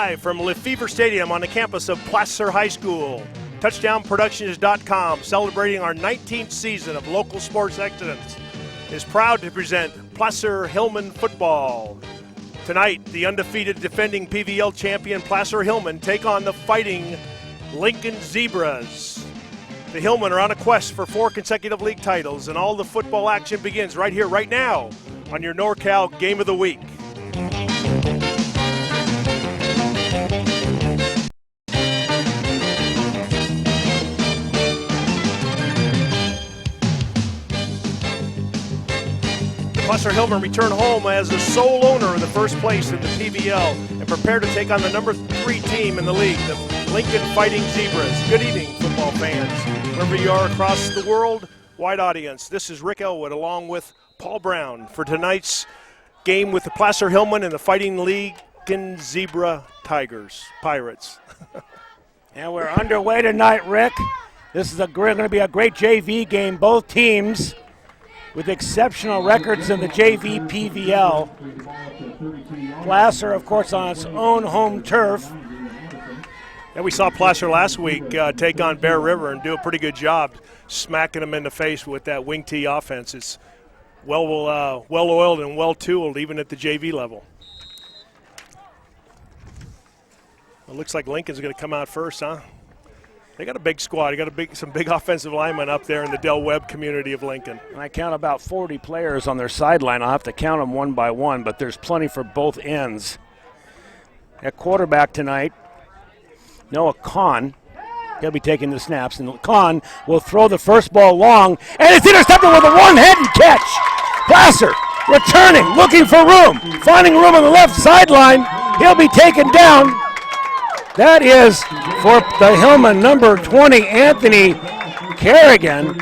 live from Febvre Stadium on the campus of Placer High School. TouchdownProductions.com, celebrating our 19th season of local sports excellence, is proud to present Placer Hillmen Football. Tonight, the undefeated defending PVL champion Placer Hillmen take on the fighting Lincoln Zebras. The Hillmen are on a quest for 4 consecutive league titles, and all the football action begins right here, right now, on your NorCal Game of the Week. Placer Hillmen return home as the sole owner of the first place in the PVL and prepare to take on the number 3 team in the league, the Lincoln Fighting Zebras. Good evening, football fans. Wherever you are across the world, wide audience. This is Rick Ellwood along with Paul Brown for tonight's game with the Placer Hillmen and the Fighting Lincoln Zebra Pirates. And we're underway tonight, Rick. This is going to be a great JV game. Both teams with exceptional records in the JV PVL. Placer, of course, on its own home turf. And we saw Placer last week take on Bear River and do a pretty good job smacking them in the face with that wing tee offense. It's well-oiled and well-tooled even at the JV level. It looks like Lincoln's going to come out first, huh? They got a big squad. They got some big offensive linemen up there in the Del Webb community of Lincoln. And I count about 40 players on their sideline. I'll have to count them one by one, but there's plenty for both ends. At quarterback tonight, Noah Kahn. He'll be taking the snaps, and Kahn will throw the first ball long, and it's intercepted with a one-handed catch. Placer returning, looking for room, finding room on the left sideline. He'll be taken down. That is for the Hillman, number 20, Anthony Kerrigan.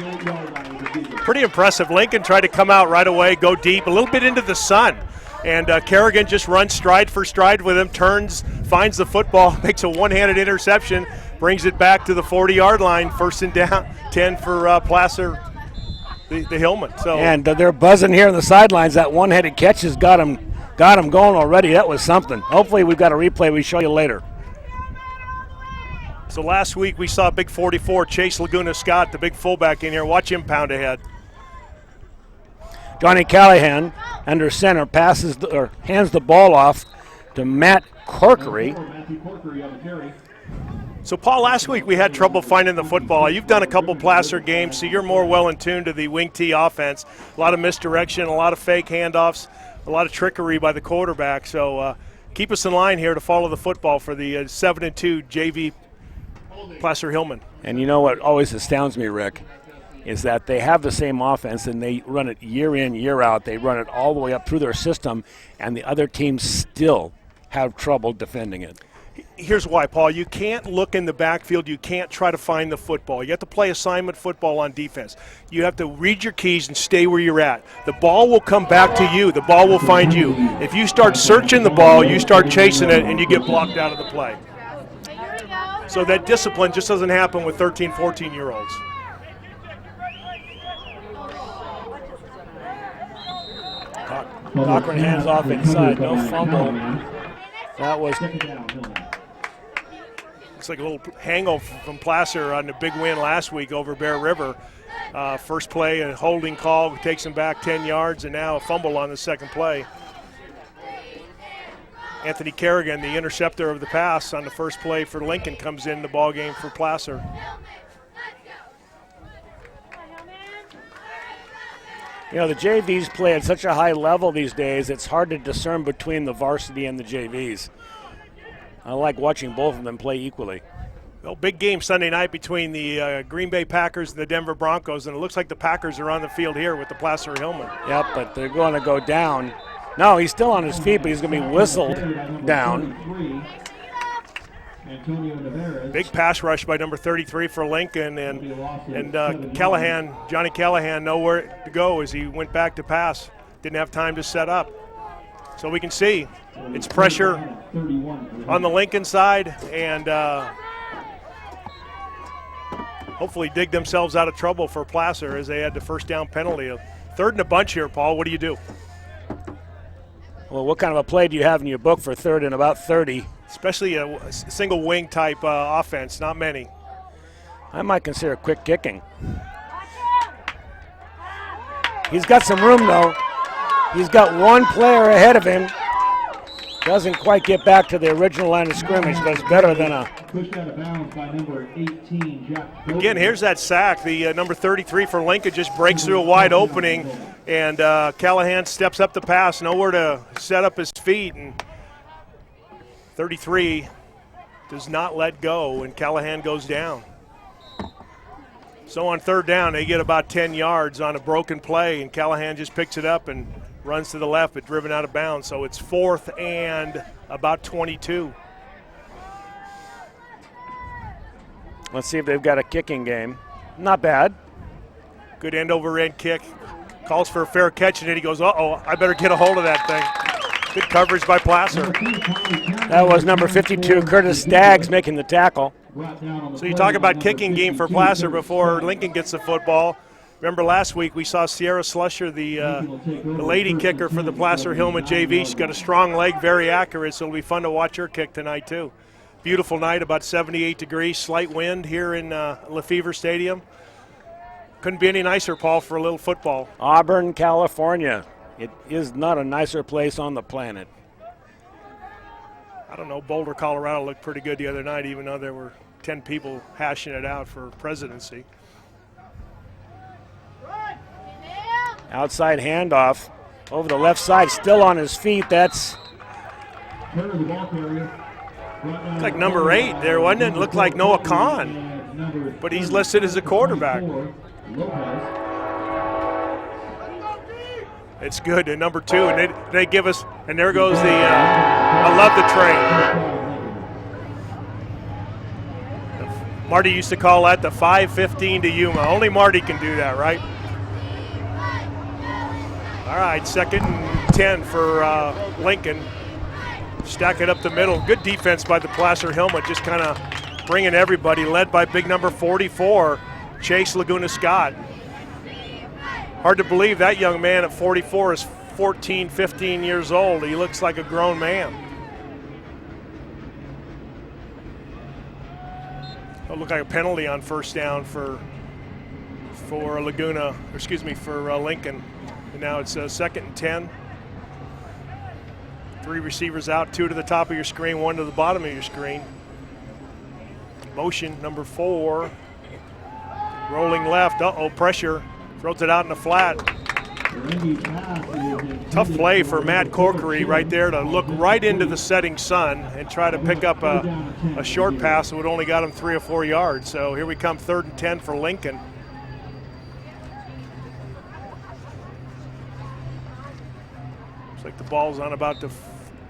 Pretty impressive. Lincoln tried to come out right away, go deep, a little bit into the sun. And Kerrigan just runs stride for stride with him, turns, finds the football, makes a one-handed interception, brings it back to the 40-yard line, first and down, 10 for Placer, the Hillmen. So, and they're buzzing here on the sidelines. That one-handed catch has got him going already. That was something. Hopefully we've got a replay we show you later. So last week we saw big 44, Chase Laguna Scott, the big fullback in here. Watch him pound ahead. Johnny Callahan, under center, hands the ball off to Matt Corkery. So, Paul, last week we had trouble finding the football. You've done a couple Placer games, so you're more well in tune to the wing tee offense. A lot of misdirection, a lot of fake handoffs, a lot of trickery by the quarterback. So keep us in line here to follow the football for the 7-2 JV Placer Hillmen. And you know what always astounds me, Rick, is that they have the same offense and they run it year in, year out. They run it all the way up through their system, and the other teams still have trouble defending it. Here's why, Paul. You can't look in the backfield. You can't try to find the football. You have to play assignment football on defense. You have to read your keys and stay where you're at. The ball will come back to you. The ball will find you. If you start searching the ball, you start chasing it, and you get blocked out of the play. So that discipline just doesn't happen with 13, 14-year-olds. Cochran hands off inside, no fumble. That was looks like a little hangover from Placer on the big win last week over Bear River. First play, a holding call takes him back 10 yards, and now a fumble on the second play. Anthony Kerrigan, the interceptor of the pass on the first play for Lincoln, comes in the ball game for Placer. You know, the JVs play at such a high level these days, it's hard to discern between the varsity and the JVs. I like watching both of them play equally. Well, big game Sunday night between the Green Bay Packers and the Denver Broncos, and it looks like the Packers are on the field here with the Placer Hillmen. Yep, but they're going to go down. No, he's still on his feet, but he's going to be whistled down. Big pass rush by number 33 for Lincoln, and Johnny Callahan, nowhere to go as he went back to pass. Didn't have time to set up. So we can see it's pressure on the Lincoln side, and hopefully dig themselves out of trouble for Placer as they had the first down penalty. Third and a bunch here, Paul. What do you do? Well, what kind of a play do you have in your book for third and about 30? especially a single wing type offense, not many. I might consider quick kicking. He's got some room, though. He's got one player ahead of him. Doesn't quite get back to the original line of scrimmage, but it's better than a... Pushed out of bounds by number 18, Jack. Again, here's that sack. The number 33 for Lincoln just breaks through a wide opening, and Callahan steps up the pass, nowhere to set up his feet, and 33 does not let go, and Callahan goes down. So on third down, they get about 10 yards on a broken play, and Callahan just picks it up and runs to the left, but driven out of bounds. So it's 4th and about 22. Let's see if they've got a kicking game. Not bad. Good end-over-end kick. Calls for a fair catch, and then he goes, uh-oh, I better get a hold of that thing. Good coverage by Placer. That was number 52, Curtis Staggs, making the tackle. So you talk about kicking game for Placer before Lincoln gets the football. Remember last week we saw Sierra Slusher, the lady kicker for the Placer Hillmen JV. She's got a strong leg, very accurate, so it'll be fun to watch her kick tonight too. Beautiful night, about 78 degrees, slight wind here in Febvre Stadium. Couldn't be any nicer, Paul, for a little football. Auburn, California. It is not a nicer place on the planet. I don't know, Boulder, Colorado looked pretty good the other night, even though there were 10 people hashing it out for presidency. Outside handoff over the left side, still on his feet. That's It's like number 8 there, wasn't it? It looked like Noah Kahn, but he's listed as a quarterback. It's good. And number 2, and they give us, and there goes the, I love the train. Marty used to call that the 5:15 to Yuma. Only Marty can do that, right? All right, 2nd and 10 for Lincoln. Stack it up the middle. Good defense by the Placer Hillmen, just kind of bringing everybody, led by big number 44, Chase Laguna Scott. Hard to believe that young man at 44 is 14, 15 years old. He looks like a grown man. It'll look like a penalty on first down for Laguna, or excuse me, for Lincoln. And now it's 2nd and 10. 3 receivers out, 2 to the top of your screen, 1 to the bottom of your screen. Motion, number 4. Rolling left, uh-oh, pressure. Throws it out in the flat. Tough play for Matt Corkery right there to look right into the setting sun and try to pick up a short pass that would only got him 3 or 4 yards. So here we come, 3rd and 10 for Lincoln. Looks like the ball's on about the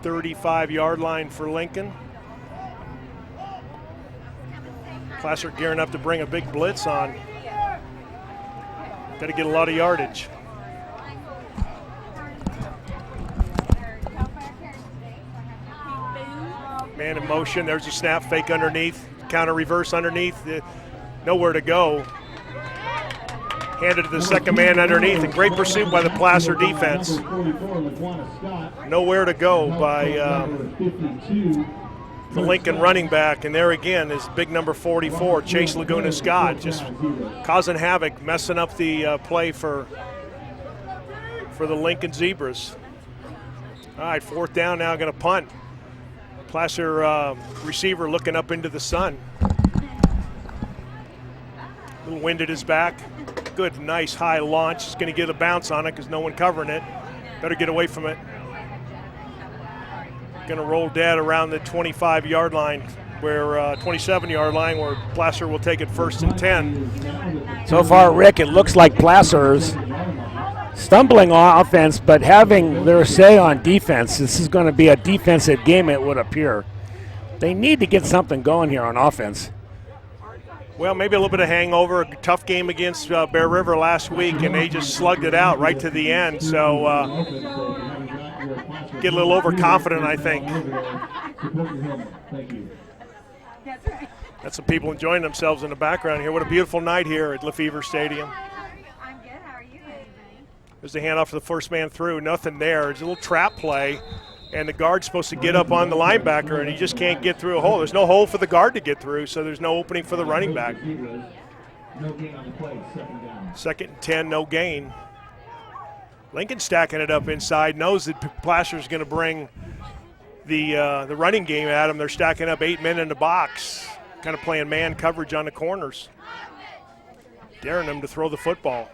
35-yard line for Lincoln. Placer gearing up to bring a big blitz on. Got to get a lot of yardage. Man in motion. There's a snap, fake underneath, counter reverse underneath. Nowhere to go. Handed to the second man underneath, and great pursuit by the Placer defense. Nowhere to go by the Lincoln running back, and there again is big number 44, Chase Laguna Scott, just causing havoc, messing up the play for the Lincoln Zebras. All right, 4th down now, going to punt. Placer receiver looking up into the sun. A little wind at his back. Good, nice high launch. He's going to get a bounce on it because no one covering it. Better get away from it. Going to roll dead around the 25-yard line, where 27-yard line, where Placer will take it 1st and 10. So far, Rick, it looks like Placer's stumbling on offense, but having their say on defense. This is going to be a defensive game, it would appear. They need to get something going here on offense. Well, maybe a little bit of hangover, a tough game against Bear River last week, and they just slugged it out right to the end. So get a little overconfident, I think. That's some people enjoying themselves in the background here. What a beautiful night here at Febvre Stadium. I'm good. How are you? There's the handoff to the first man through. Nothing there. It's a little trap play and the guard's supposed to get up on the linebacker, and he just can't get through a hole. There's no hole for the guard to get through, so there's no opening for the running back. No gain on the play, second down. 2nd and 10, no gain. Lincoln stacking it up inside, knows that Placer's going to bring the running game at him. They're stacking up 8 men in the box, kind of playing man coverage on the corners, daring them to throw the football.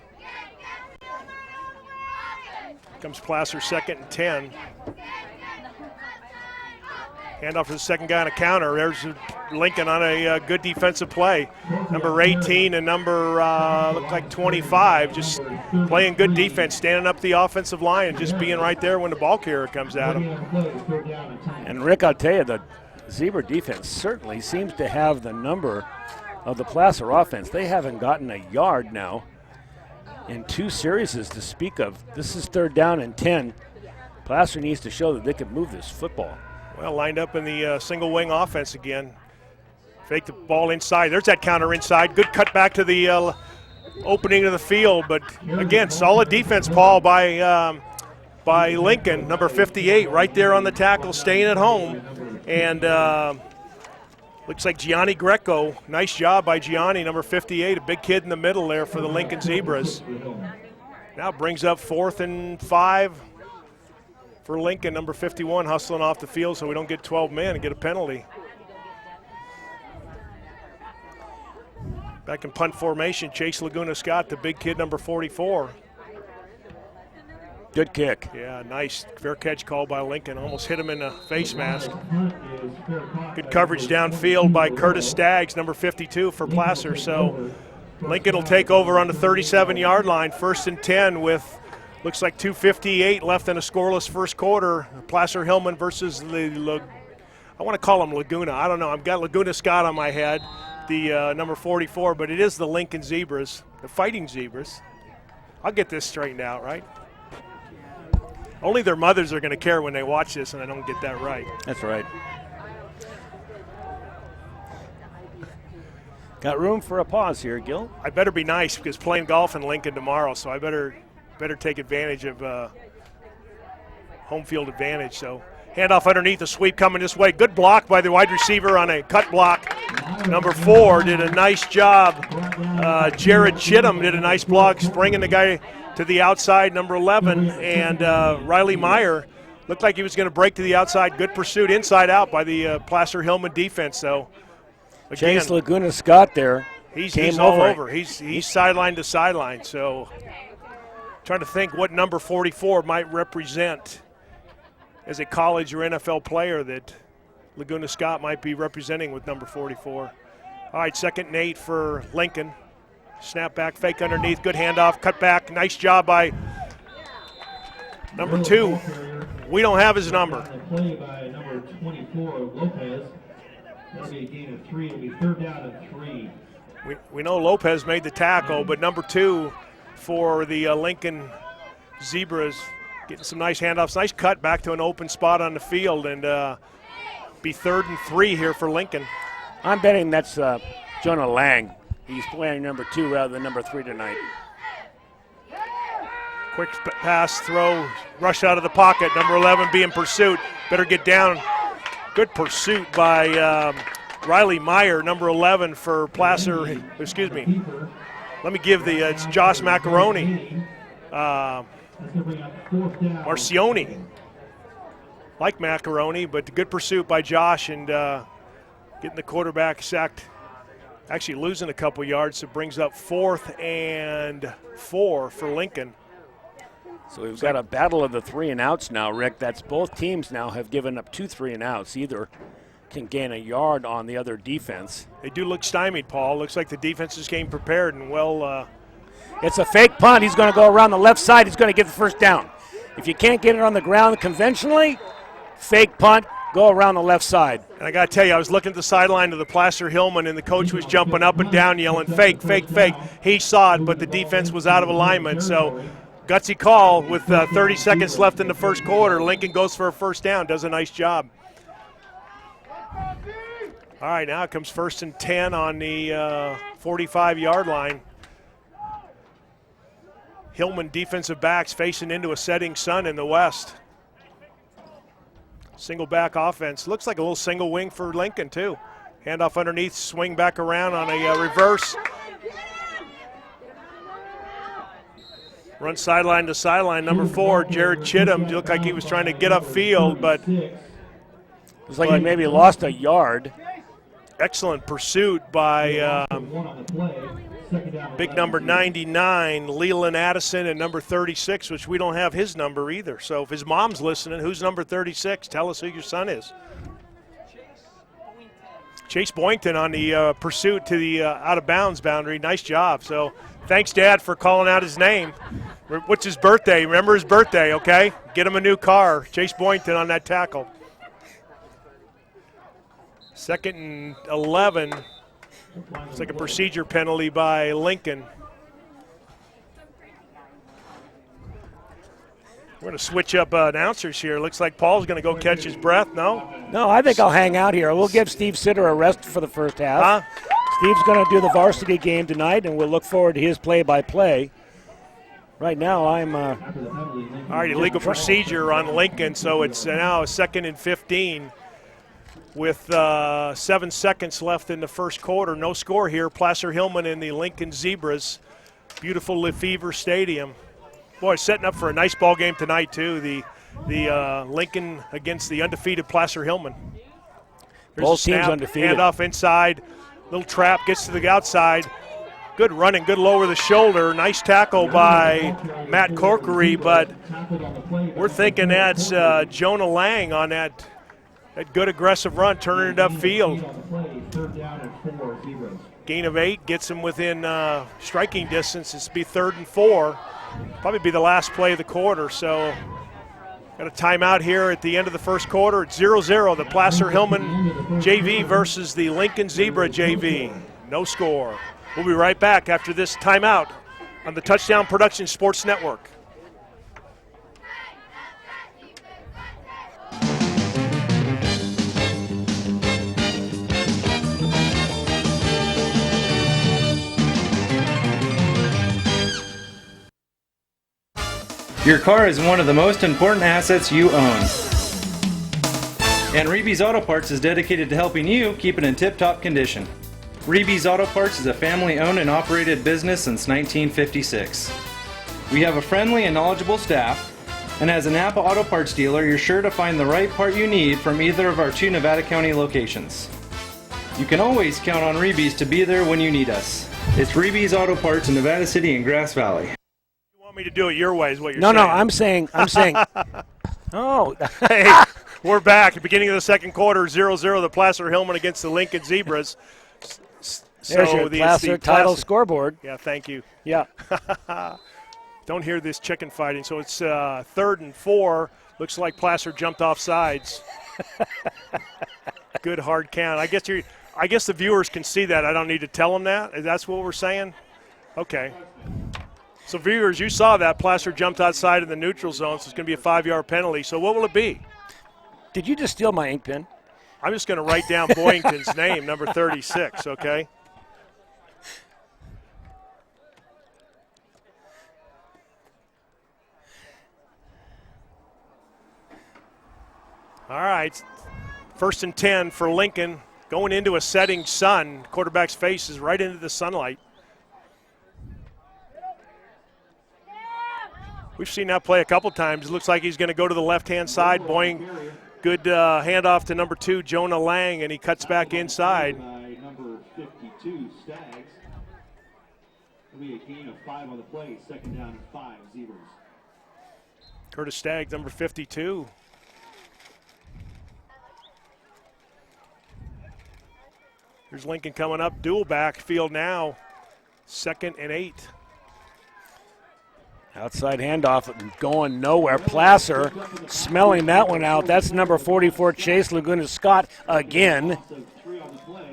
Comes Placer, 2nd and 10. Handoff to the second guy on a counter. There's Lincoln on a good defensive play. Number 18 and number, look like 25, just playing good defense, standing up the offensive line and just being right there when the ball carrier comes at him. And Rick, I'll tell you, the Zebra defense certainly seems to have the number of the Placer offense. They haven't gotten a yard now in 2 series to speak of. This is 3rd down and 10. Placer needs to show that they can move this football. Well, lined up in the single wing offense again. Fake the ball inside. There's that counter inside. Good cut back to the opening of the field. But again, solid defense, Paul, by Lincoln. Number 58 right there on the tackle, staying at home. And looks like Gianni Greco. Nice job by Gianni, number 58, a big kid in the middle there for the Lincoln Zebras. Now brings up 4th and 5 for Lincoln, number 51, hustling off the field so we don't get 12 men and get a penalty. Back in punt formation, Chase Laguna Scott, the big kid, number 44. Good kick. Yeah, nice. Fair catch call by Lincoln. Almost hit him in the face mask. Good coverage downfield by Curtis Staggs, number 52 for Placer. So Lincoln will take over on the 37-yard line, 1st and 10 with looks like 2:58 left in a scoreless first quarter. Placer Hillmen versus I want to call him Laguna. I don't know. I've got Laguna Scott on my head, the number 44, but it is the Lincoln Zebras, the Fighting Zebras. I'll get this straightened out, right? Only their mothers are going to care when they watch this and I don't get that right. That's right. Got room for a pause here, Gil. I better be nice because playing golf in Lincoln tomorrow, so I better take advantage of home field advantage. So handoff underneath, the sweep coming this way. Good block by the wide receiver on a cut block. Number 4 did a nice job. Jared Chittum did a nice block, bringing the guy to the outside, number 11. And Riley Meyer looked like he was going to break to the outside. Good pursuit inside out by the Placer Hillmen defense. So again, Chase Laguna Scott there. He's all over. He's sideline to sideline. So trying to think what number 44 might represent as a college or NFL player that Laguna Scott might be representing with number 44. All right, 2nd and 8 for Lincoln. Snap back, fake underneath, good handoff, cut back. Nice job by number 2. We don't have his number. Play by number 24, Lopez. That'll be a gain of 3. It'll be 3rd down and 3. We know Lopez made the tackle, but number 2 for the Lincoln Zebras getting some nice handoffs. Nice cut back to an open spot on the field, and be 3rd and 3 here for Lincoln. I'm betting that's Jonah Lang. He's playing number 2 rather than number 3 tonight. Quick pass, throw, rush out of the pocket. Number 11 being pursued. Better get down. Good pursuit by Riley Meyer, number 11 for Placer. Excuse me. Let me give it's Josh Macaroni. Marcioni. Like Macaroni, but good pursuit by Josh and getting the quarterback sacked. Actually losing a couple yards, so brings up 4th and 4 for Lincoln. So we've got a battle of the 3 and outs now, Rick. That's both teams now have given up 2 3 and outs. Either can gain a yard on the other defense. They do look stymied, Paul. Looks like the defense is getting prepared and well. It's a fake punt. He's going to go around the left side. He's going to get the first down. If you can't get it on the ground conventionally, fake punt, go around the left side. And I got to tell you, I was looking at the sideline of the Placer Hillmen, and the coach was jumping up and down yelling, fake, fake, fake. He saw it, but the defense was out of alignment. So gutsy call with 30 seconds left in the first quarter. Lincoln goes for a first down, does a nice job. All right, now it comes 1st and 10 on the 45-yard line. Hillman defensive backs facing into a setting sun in the west. Single back offense. Looks like a little single wing for Lincoln, too. Handoff underneath, swing back around on a reverse. Run sideline to sideline. Number 4, Jared Chittum. Looked like he was trying to get upfield, but it was like he maybe lost a yard. Excellent pursuit by big number 99, Leland Addison, and number 36, which we don't have his number either. So if his mom's listening, who's number 36? Tell us who your son is. Chase Boynton on the pursuit to the out-of-bounds boundary. Nice job. So thanks, Dad, for calling out his name. What's his birthday? Remember his birthday, okay? Get him a new car. Chase Boynton on that tackle. 2nd and 11. It's like a procedure penalty by Lincoln. We're going to switch up announcers here. Looks like Paul's going to go catch his breath. No? No, I think I'll hang out here. We'll give Steve Sitter a rest for the first half. Steve's going to do the varsity game tonight, and we'll look forward to his play-by-play. Right now, I'm all right, illegal procedure on Lincoln, so it's now 2nd and 15 with 7 seconds left in the first quarter. No score here. Placer Hillmen in the Lincoln Zebras. Beautiful Febvre Stadium. Boy, setting up for a nice ball game tonight, too. The Lincoln against the undefeated Placer Hillmen. Both teams undefeated. Handoff inside. Little trap, gets to the outside. Good running, good lower the shoulder. Nice tackle by Matt Corkery, but we're thinking that's Jonah Lang on that good aggressive run, turning it upfield. Gain of 8 gets him within striking distance. It's be 3rd and 4. Probably be the last play of the quarter, so got a timeout here at the end of the first quarter. It's 0-0, the Placer Hillmen JV versus the Lincoln Zebra JV. No score. We'll be right back after this timeout on the Touchdown Production Sports Network. Your car is one of the most important assets you own. And Reeby's Auto Parts is dedicated to helping you keep it in tip-top condition. Reeby's Auto Parts is a family-owned and operated business since 1956. We have a friendly and knowledgeable staff, and as a Napa Auto Parts dealer, you're sure to find the right part you need from either of our 2 Nevada County locations. You can always count on Reeby's to be there when you need us. It's Reeby's Auto Parts in Nevada City and Grass Valley. Me to do it your way is what you're saying. No, I'm saying. Oh. Hey, we're back. At the beginning of the second quarter, 0-0, the Placer Hillmen against the Lincoln Zebras. There's your Placer title scoreboard. Yeah, thank you. Yeah. Don't hear this chicken fighting. So it's 3rd and 4. Looks like Placer jumped off sides. Good hard count. I guess the viewers can see that. I don't need to tell them that. That's what we're saying? Okay. So, viewers, you saw that. Placer jumped outside in the neutral zone, so it's going to be a 5-yard penalty. So what will it be? Did you just steal my ink pen? I'm just going to write down Boynton's name, number 36, okay? All right. 1st and 10 for Lincoln. Going into a setting sun. Quarterback's face is right into the sunlight. We've seen that play a couple times. It looks like he's going to go to the left-hand side. Boing, good handoff to number 2, Jonah Lang, and he cuts back inside. Number 52, Stags. It'll be a gain of 5 on the play. 2nd down and 5, Zebras. Curtis Staggs, number 52. Here's Lincoln coming up, dual backfield now. 2nd and 8. Outside handoff going nowhere. Placer smelling that one out. That's number 44, Chase Laguna Scott again.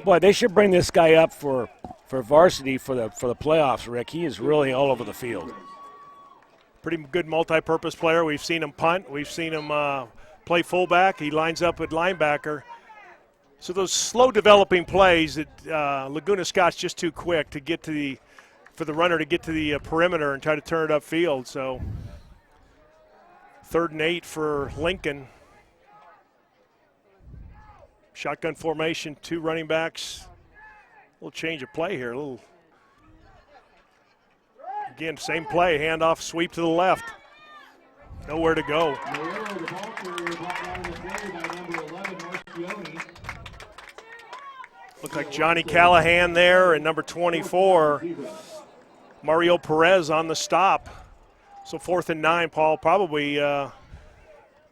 Boy, they should bring this guy up for varsity for the playoffs, Rick. He is really all over the field. Pretty good multi-purpose player. We've seen him punt. We've seen him play fullback. He lines up at linebacker. So those slow developing plays that Laguna Scott's just too quick to get to for the runner to get to the perimeter and try to turn it upfield. So 3rd and 8 for Lincoln. Shotgun formation, 2 running backs. A little change of play here. Again, same play, handoff, sweep to the left. Nowhere to go. Looked like Johnny Callahan there, and number 24, Mario Perez on the stop. So 4th and 9, Paul, probably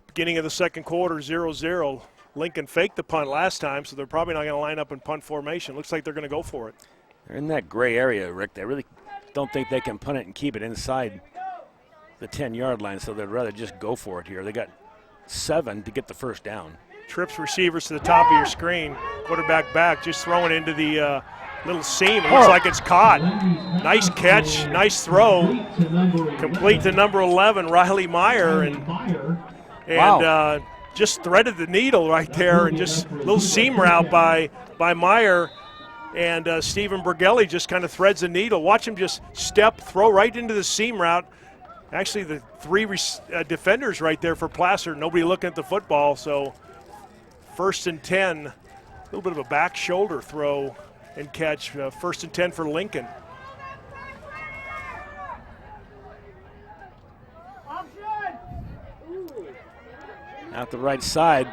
beginning of the second quarter, 0-0. Lincoln faked the punt last time, so they're probably not going to line up in punt formation. Looks like they're going to go for it. They're in that gray area, Rick. They really don't think they can punt it and keep it inside the 10-yard line, so they'd rather just go for it here. They got 7 to get the first down. Trips receivers to the top of your screen. Quarterback back, just throwing into the little seam. It looks like it's caught. Nice catch, nice throw. Complete to number 11, Riley Meyer, and wow. Just threaded the needle right there, and just a little seam route by Meyer. And Stephen Bergelli just kind of threads the needle. Watch him just step, throw right into the seam route. Actually, the 3 defenders right there for Placer. Nobody looking at the football, so 1st and 10. A little bit of a back shoulder throw and catch. 1st and 10 for Lincoln. Out the right side.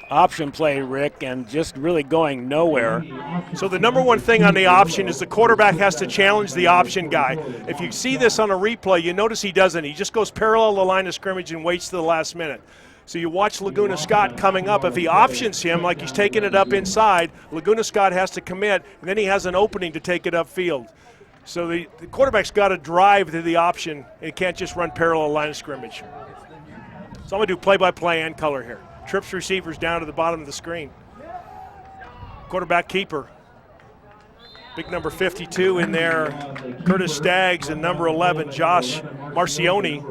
Option play, Rick, and just really going nowhere. So the number one thing on the option is the quarterback has to challenge the option guy. If you see this on a replay, you notice he doesn't. He just goes parallel to the line of scrimmage and waits to the last minute. So you watch Laguna Scott coming up. If he options him like he's taking it up inside, Laguna Scott has to commit, and then he has an opening to take it upfield. So the quarterback's got to drive to the option and can't just run parallel to the line of scrimmage. So I'm going to do play-by-play and color here. Trips receivers down to the bottom of the screen. Quarterback keeper. Big number 52 in there, Curtis Staggs, and number 11, Josh Marcioni.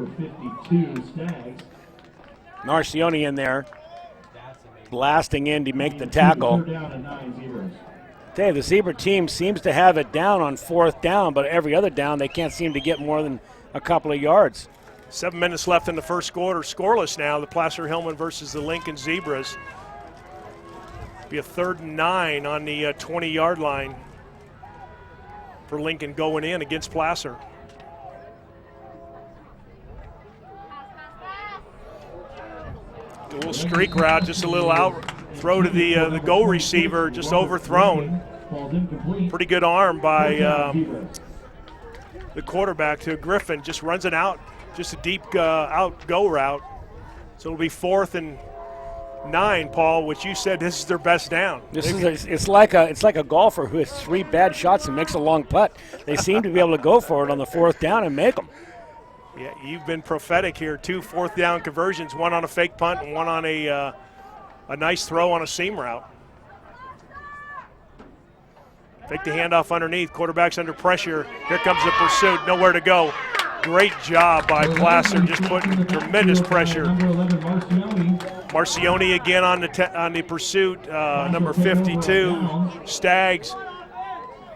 Marcioni in there, blasting in to make the tackle. Okay, the Zebra team seems to have it down on 4th down, but every other down they can't seem to get more than a couple of yards. 7 minutes left in the first quarter. Scoreless now, the Placer Hillmen versus the Lincoln Zebras. Be a 3rd and 9 on the 20-yard line for Lincoln going in against Placer. A little streak route, just a little out throw to the goal receiver, just overthrown. Pretty good arm by the quarterback to Griffin, just runs it out. Just a deep out go route. So it'll be 4th and 9, Paul, which you said this is their best down. It's like a golfer who has 3 bad shots and makes a long putt. They seem to be able to go for it on the 4th down and make them. Yeah, you've been prophetic here. 2 4th down conversions, 1 on a fake punt and 1 on a nice throw on a seam route. Take the handoff underneath. Quarterback's under pressure. Here comes the pursuit. Nowhere to go. Great job by Placer, just putting tremendous pressure. Marcioni again on the pursuit, number 52, Staggs.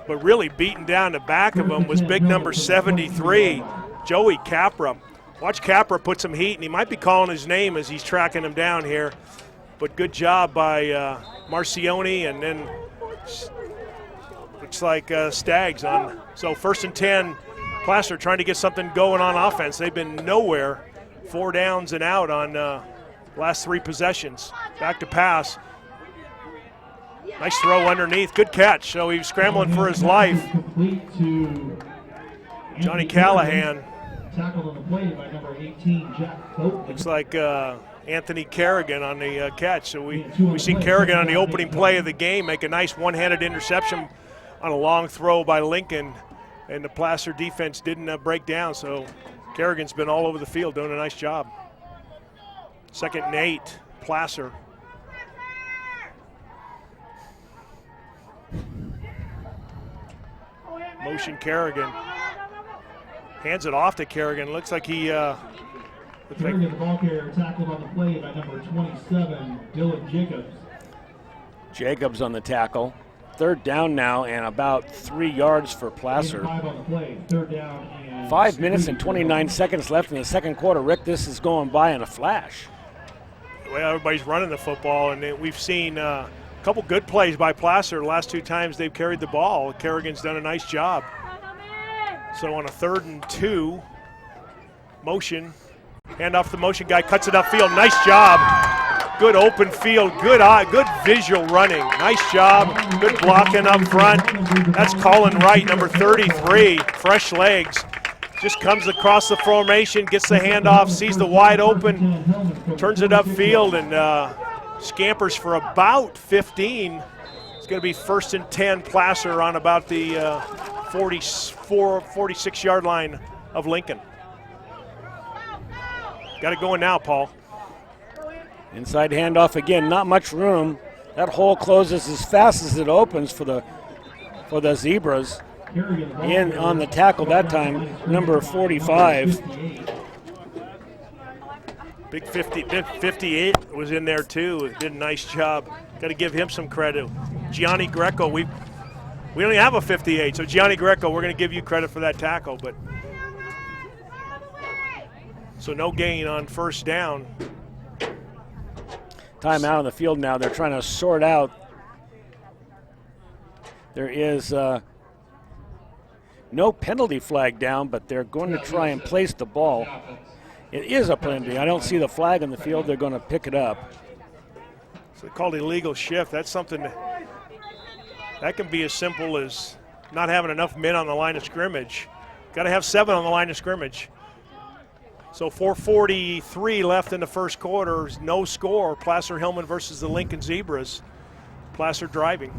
But really beating down the back of him was big number 73, Joey Capra. Watch Capra put some heat, and he might be calling his name as he's tracking him down here. But good job by Marcioni, and then looks like Staggs on. So 1st and 10. Placer trying to get something going on offense. They've been nowhere. 4 downs and out on last 3 possessions. Back to pass. Nice throw underneath. Good catch. So he was scrambling for his life. Johnny Callahan. Tackled on the play by number 18, Jack Copeland. Looks like Anthony Kerrigan on the catch. So we see Kerrigan on the opening play of the game make a nice one-handed interception on a long throw by Lincoln. And the Placer defense didn't break down, so Kerrigan's been all over the field doing a nice job. 2nd and 8, Placer. Motion Kerrigan. Hands it off to Kerrigan. Looks like he Kerrigan, the ball carrier, tackled on the play by number 27, Dylan Jacobs. Jacobs on the tackle. 3rd down now and about 3 yards for Placer. 5 minutes and 29 seconds left in the second quarter. Rick, this is going by in a flash. well, everybody's running the football, and we've seen a couple good plays by Placer. The last 2 times they've carried the ball, Kerrigan's done a nice job. So on a 3rd and 2, motion, hand off the motion guy, cuts it upfield. Nice job. Good open field, good visual running. Nice job, good blocking up front. That's Colin Wright, number 33, fresh legs. Just comes across the formation, gets the handoff, sees the wide open, turns it upfield, and scampers for about 15. It's going to be 1st and 10, Placer on about the 46-yard line of Lincoln. Got it going now, Paul. Inside handoff again, not much room. That hole closes as fast as it opens for the Zebras. In on the tackle that time, number 45. Big 58 was in there too. Did a nice job. Got to give him some credit. Gianni Greco, we don't have a 58, so Gianni Greco, we're going to give you credit for that tackle. But so no gain on 1st down. Time out on the field now. They're trying to sort out. There is no penalty flag down, but they're going to try and place the ball. It is a penalty. I don't see the flag on the field. They're going to pick it up. So they called illegal shift. That's something that can be as simple as not having enough men on the line of scrimmage. Got to have 7 on the line of scrimmage. So 4:43 left in the 1st quarter. No score. Placer Hillmen versus the Lincoln Zebras. Placer driving.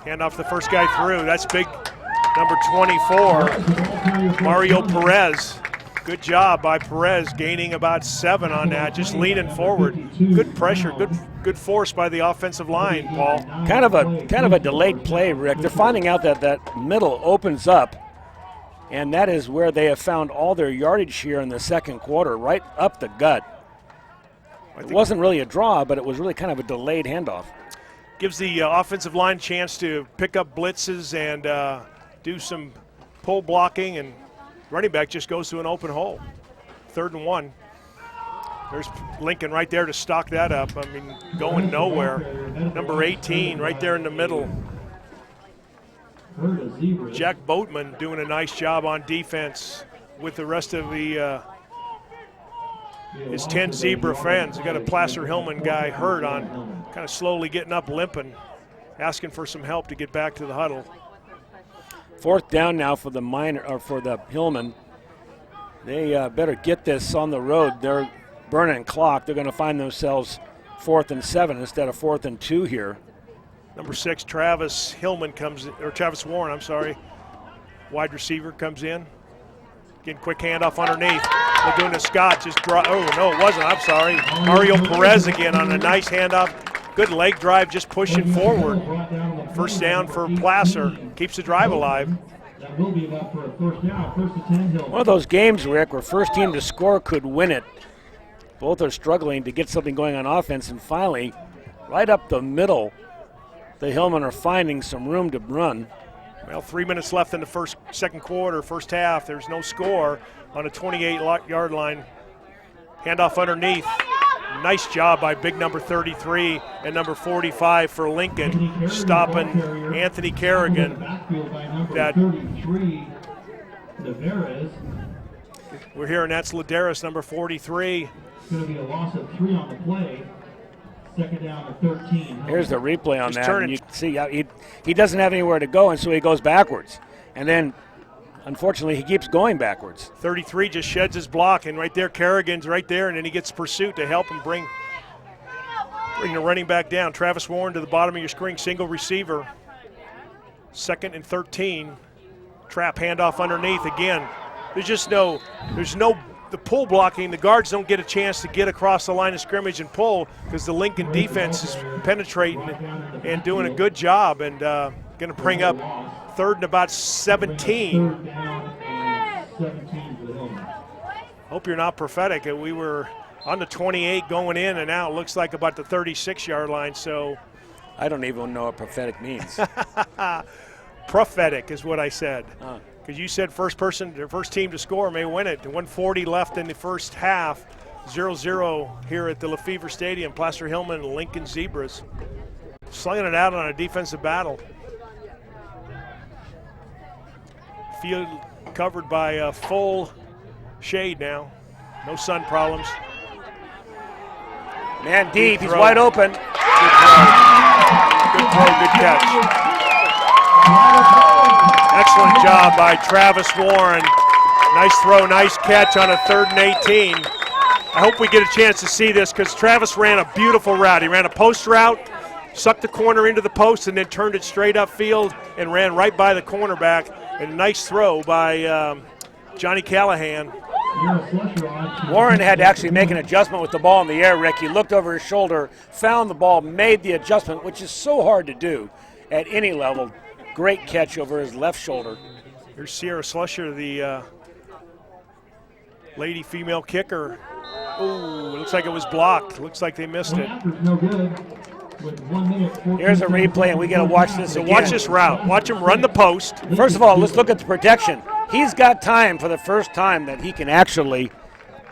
Hand off the first guy through. That's big, number 24, Mario Perez. Good job by Perez, gaining about 7 on that, just leaning forward. Good pressure, good force by the offensive line, Paul. Kind of a delayed play, Rick. They're finding out that middle opens up, and that is where they have found all their yardage here in the 2nd quarter, right up the gut. It wasn't really a draw, but it was really kind of a delayed handoff. Gives the offensive line a chance to pick up blitzes and do some pull blocking, and running back just goes to an open hole. 3rd and 1. There's Lincoln right there to stock that up. I mean, going nowhere. Number 18 right there in the middle. Jack Boatman doing a nice job on defense with the rest of his 10 Zebra friends. We got a Placer Hillman guy hurt on, kind of slowly getting up, limping, asking for some help to get back to the huddle. 4th down now for the Hillman. They better get this on the road. They're burning clock. They're going to find themselves 4th and 7 instead of 4th and 2 here. Number 6, Travis Warren, I'm sorry. Wide receiver comes in. Getting quick handoff underneath. Laguna Scott just oh no, it wasn't, I'm sorry. Mario Perez again on a nice handoff. Good leg drive, just pushing forward. 1st down for Placer, keeps the drive alive. One of those games, Rick, where first team to score could win it. Both are struggling to get something going on offense, and finally, right up the middle, the Hillmen are finding some room to run. Well, 3 minutes left in the 2nd quarter, 1st half. There's no score on a 28-yard line. Handoff underneath. Nice job by big number 33 and number 45 for Lincoln, stopping Anthony Kerrigan. We're hearing that's Ladarius, number 43. It's going to be a loss of 3 on the play. 2nd down to 13. Here's the replay on that. And you can see he doesn't have anywhere to go, and so he goes backwards. And then, unfortunately, he keeps going backwards. 33 just sheds his block, and right there, Kerrigan's right there, and then he gets pursuit to help him bring the running back down. Travis Warren to the bottom of your screen, single receiver. 2nd and 13. Trap handoff underneath again. There's no the pull blocking. The guards don't get a chance to get across the line of scrimmage and pull because the Lincoln defense is penetrating and doing a good job, and going to bring up 3rd and about 17. Hope you're not prophetic. We were on the 28 going in, and now it looks like about the 36-yard line. So I don't even know what prophetic means. Prophetic is what I said. because you said first team to score may win it. 140 left in the first half. 0-0 here at the Febvre Stadium. Placer Hillmen and Lincoln Zebras slinging it out on a defensive battle. Field covered by full shade now. No sun problems. Man deep, he's wide open. Good throw, good catch. Excellent job by Travis Warren. Nice throw, nice catch on a 3rd and 18. I hope we get a chance to see this because Travis ran a beautiful route. He ran a post route, sucked the corner into the post, and then turned it straight upfield and ran right by the cornerback. And a nice throw by Johnny Callahan. Warren had to actually make an adjustment with the ball in the air, Rick. He looked over his shoulder, found the ball, made the adjustment, which is so hard to do at any level. Great catch over his left shoulder. Here's Sierra Slusher, the lady female kicker. Ooh, looks like it was blocked. Looks like they missed it. Here's a replay, and we got to watch this again. Watch this route. Watch him run the post. First of all, let's look at the protection. He's got time for the first time that he can actually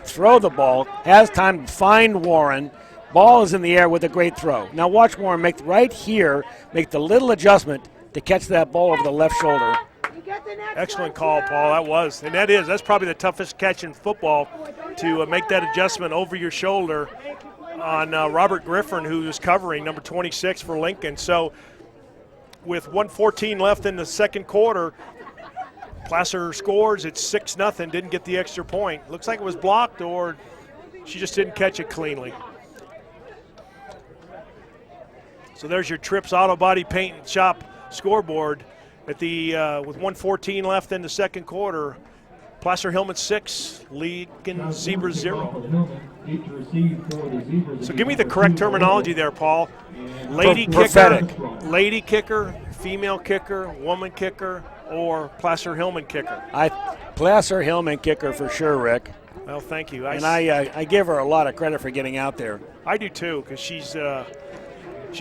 throw the ball, has time to find Warren. Ball is in the air with a great throw. Now watch Warren make the little adjustment to catch that ball over the left shoulder. Excellent call, Paul. That was. And that's probably the toughest catch in football, to make that adjustment over your shoulder on Robert Griffin, who was covering number 26 for Lincoln. So with 1:14 left in the second quarter, Placer scores. It's 6-0. Didn't get the extra point. Looks like it was blocked, or she just didn't catch it cleanly. So there's your Trips Auto Body Paint and Shop scoreboard at the with 1:14 left in the second quarter. Placer Hillmen 6, Lincoln Zebras 0. So give me the correct terminology there, Paul. Lady kicker, lady kicker, female kicker, woman kicker, or Placer Hillmen kicker? Placer Hillmen kicker for sure, Rick. Well, thank you. I give her a lot of credit for getting out there. I do too, because she's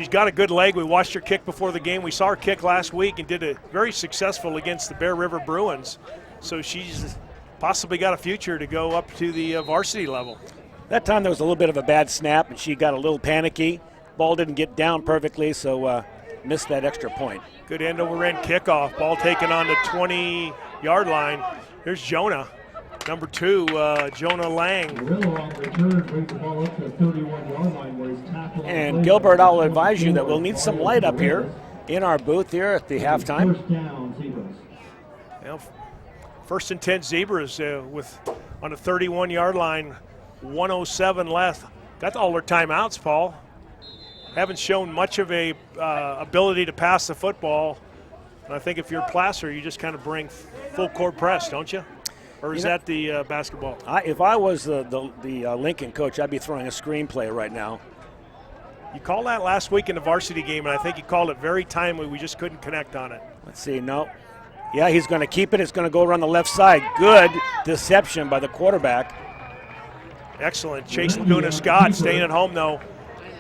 got a good leg. We watched her kick before the game. We saw her kick last week and did it very successful against the Bear River Bruins. So she's possibly got a future to go up to the varsity level. That time there was a little bit of a bad snap, and she got a little panicky. Ball didn't get down perfectly, so missed that extra point. Good end over end kickoff. Ball taken on the 20-yard line. Here's Jonah, number 2, Jonah Lang. And Gilbert, I'll advise you that we'll need some light up here in our booth here at the halftime. Well, 1st and 10 Zebras with on the 31-yard line, 1:07 left. Got all their timeouts, Paul. Haven't shown much of a ability to pass the football. And I think if you're Placer, you just kind of bring full court press, don't you? Or is that the basketball? If I was the Lincoln coach, I'd be throwing a screenplay right now. You called that last week in the varsity game, and I think you called it very timely. We just couldn't connect on it. Let's see. No. Yeah, he's going to keep it. It's going to go around the left side. Good deception by the quarterback. Excellent. Chase Laguna Scott staying at home, though,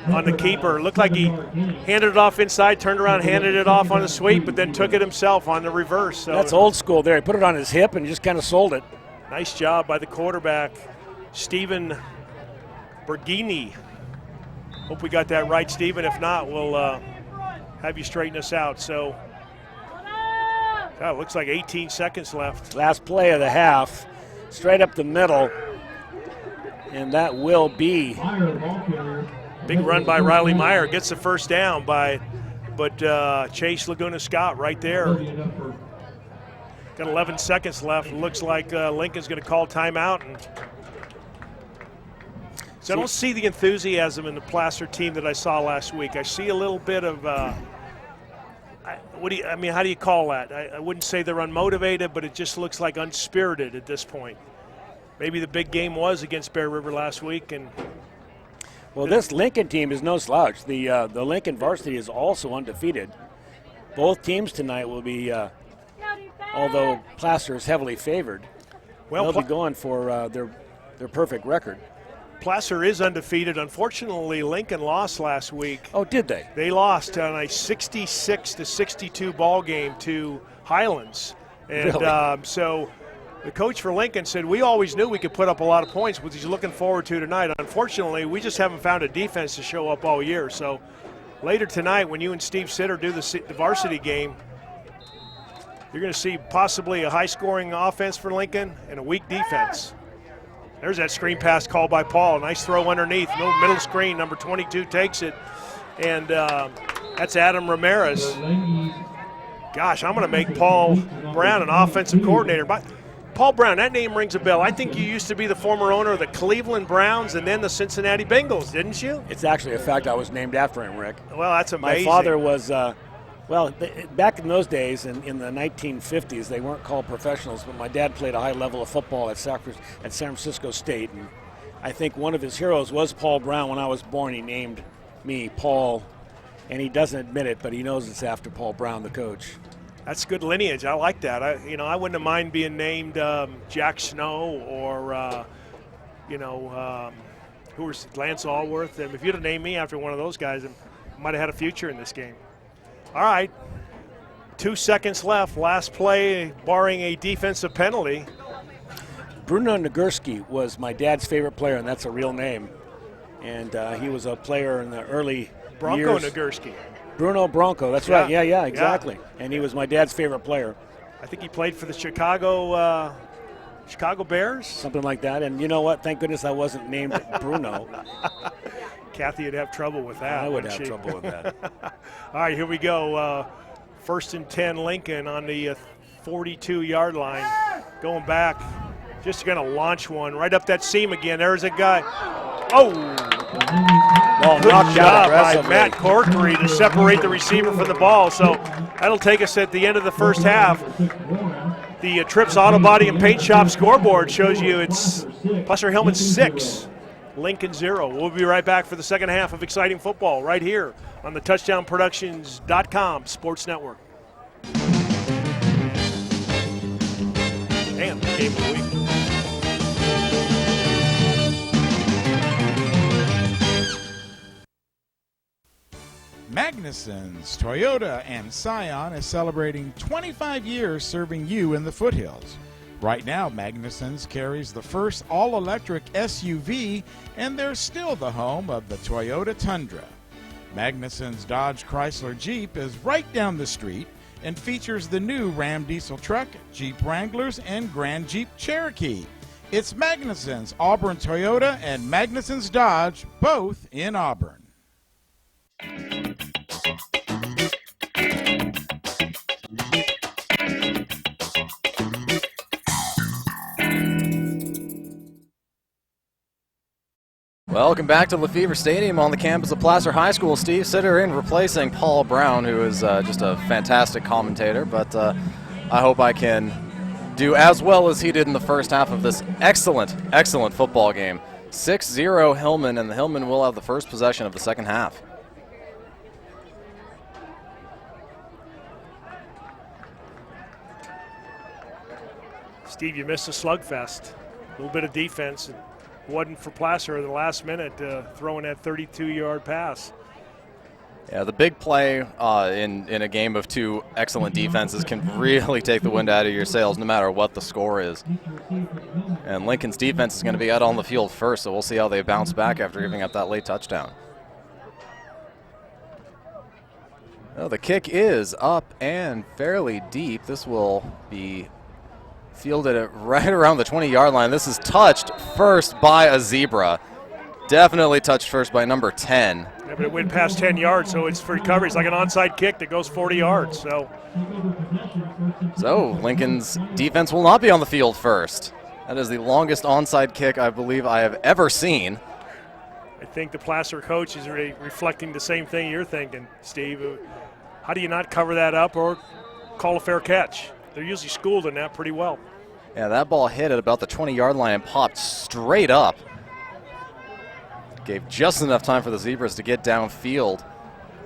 on the keeper. Looked like he handed it off inside, turned around, handed it off on the sweep, but then took it himself on the reverse. So that's old school there. He put it on his hip and just kind of sold it. Nice job by the quarterback, Stephen Bergini. Hope we got that right, Stephen. If not, we'll have you straighten us out. So, God, it looks like 18 seconds left. Last play of the half, straight up the middle, and that will be. Big run by Riley Meyer, gets the first down but Chase Laguna Scott right there. Got 11 seconds left. Looks like Lincoln's going to call timeout. So I don't see the enthusiasm in the Placer team that I saw last week. I see a little bit of, how do you call that? I wouldn't say they're unmotivated, but it just looks like unspirited at this point. Maybe the big game was against Bear River last week. Well, this Lincoln team is no slouch. The Lincoln varsity is also undefeated. Both teams tonight will be, although Placer is heavily favored, they'll be going for their perfect record. Placer is undefeated. Unfortunately, Lincoln lost last week. Oh, did they? They lost on a 66-62 ball game to Highlands. And Really? So the coach for Lincoln said, we always knew we could put up a lot of points, which he's looking forward to tonight. Unfortunately, we just haven't found a defense to show up all year. So later tonight, when you and Steve Sitter do the varsity game, you're going to see possibly a high-scoring offense for Lincoln and a weak defense. There's that screen pass called by Paul. Nice throw underneath. No middle screen. Number 22 takes it. And that's Adam Ramirez. Gosh, I'm going to make Paul Brown an offensive coordinator. But Paul Brown, that name rings a bell. I think you used to be the former owner of the Cleveland Browns and then the Cincinnati Bengals, didn't you? It's actually a fact I was named after him, Rick. Well, that's amazing. My father was, back in those days, in the 1950s, they weren't called professionals, but my dad played a high level of football at San Francisco State. And I think one of his heroes was Paul Brown. When I was born, he named me Paul, and he doesn't admit it, but he knows it's after Paul Brown, the coach. That's good lineage. I like that. I wouldn't have mind being named Jack Snow or, who was Lance Allworth. And if you'd have named me after one of those guys, I might have had a future in this game. All right, 2 seconds left. Last play, barring a defensive penalty. Bruno Nagurski was my dad's favorite player, and that's a real name. And he was a player in the early Bronco years. Nagurski. Bruno Bronco, that's right. Yeah, exactly. Yeah. And he was my dad's favorite player. I think he played for the Chicago Bears. Something like that. And you know what? Thank goodness I wasn't named Bruno. Kathy would have trouble with that. I would have trouble with that. All right, here we go. 1st and 10 Lincoln on the 42-yard line. Going back, just going to launch one right up that seam again. There's a guy. Oh! Good job by Matt Corkery to separate the receiver from the ball. So that'll take us at the end of the first half. The Trips Auto Body and Paint Shop scoreboard shows you it's Placer Hillmen 6, Lincoln 0. We'll be right back for the second half of exciting football right here on the TouchdownProductions.com Sports Network. And game of the week. Magnuson's Toyota and Scion is celebrating 25 years serving you in the foothills. Right now, Magnuson's carries the first all-electric SUV, and they're still the home of the Toyota Tundra. Magnuson's Dodge Chrysler Jeep is right down the street and features the new Ram diesel truck, Jeep Wranglers, and Grand Jeep Cherokee. It's Magnuson's Auburn Toyota and Magnuson's Dodge, both in Auburn. Welcome back to Febvre Stadium on the campus of Placer High School. Steve Sitter in replacing Paul Brown, who is just a fantastic commentator, but I hope I can do as well as he did in the first half of this excellent football game. 6-0 Hillmen, and the Hillmen will have the first possession of the second half. Steve, you missed a slugfest. A little bit of defense. It wasn't for Placer at the last minute throwing that 32-yard pass. Yeah, the big play in a game of two excellent defenses can really take the wind out of your sails no matter what the score is. And Lincoln's defense is going to be out on the field first, so we'll see how they bounce back after giving up that late touchdown. Oh, the kick is up and fairly deep. This will be fielded at right around the 20-yard line. This is touched first by a zebra. Definitely touched first by number 10. Yeah, but it went past 10 yards, so it's for recovery. It's like an onside kick that goes 40 yards. So Lincoln's defense will not be on the field first. That is the longest onside kick I believe I have ever seen. I think the Placer coach is reflecting the same thing you're thinking, Steve. How do you not cover that up or call a fair catch? They're usually schooled in that pretty well. Yeah, that ball hit at about the 20-yard line and popped straight up. Gave just enough time for the Zebras to get downfield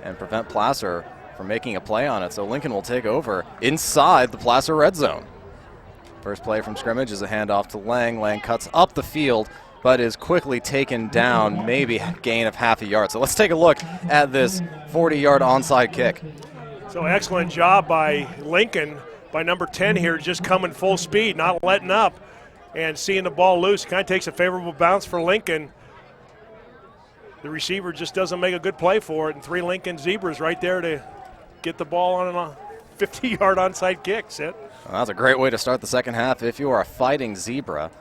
and prevent Placer from making a play on it. So Lincoln will take over inside the Placer red zone. First play from scrimmage is a handoff to Lang. Lang cuts up the field, but is quickly taken down, maybe a gain of half a yard. So let's take a look at this 40-yard onside kick. So excellent job by Lincoln by number 10 here, just coming full speed, not letting up and seeing the ball loose. Kind of takes a favorable bounce for Lincoln. The receiver just doesn't make a good play for it, and 3 Lincoln Zebras right there to get the ball on a 50-yard onside kick. Sid. Well, that's a great way to start the second half if you are a fighting Zebra.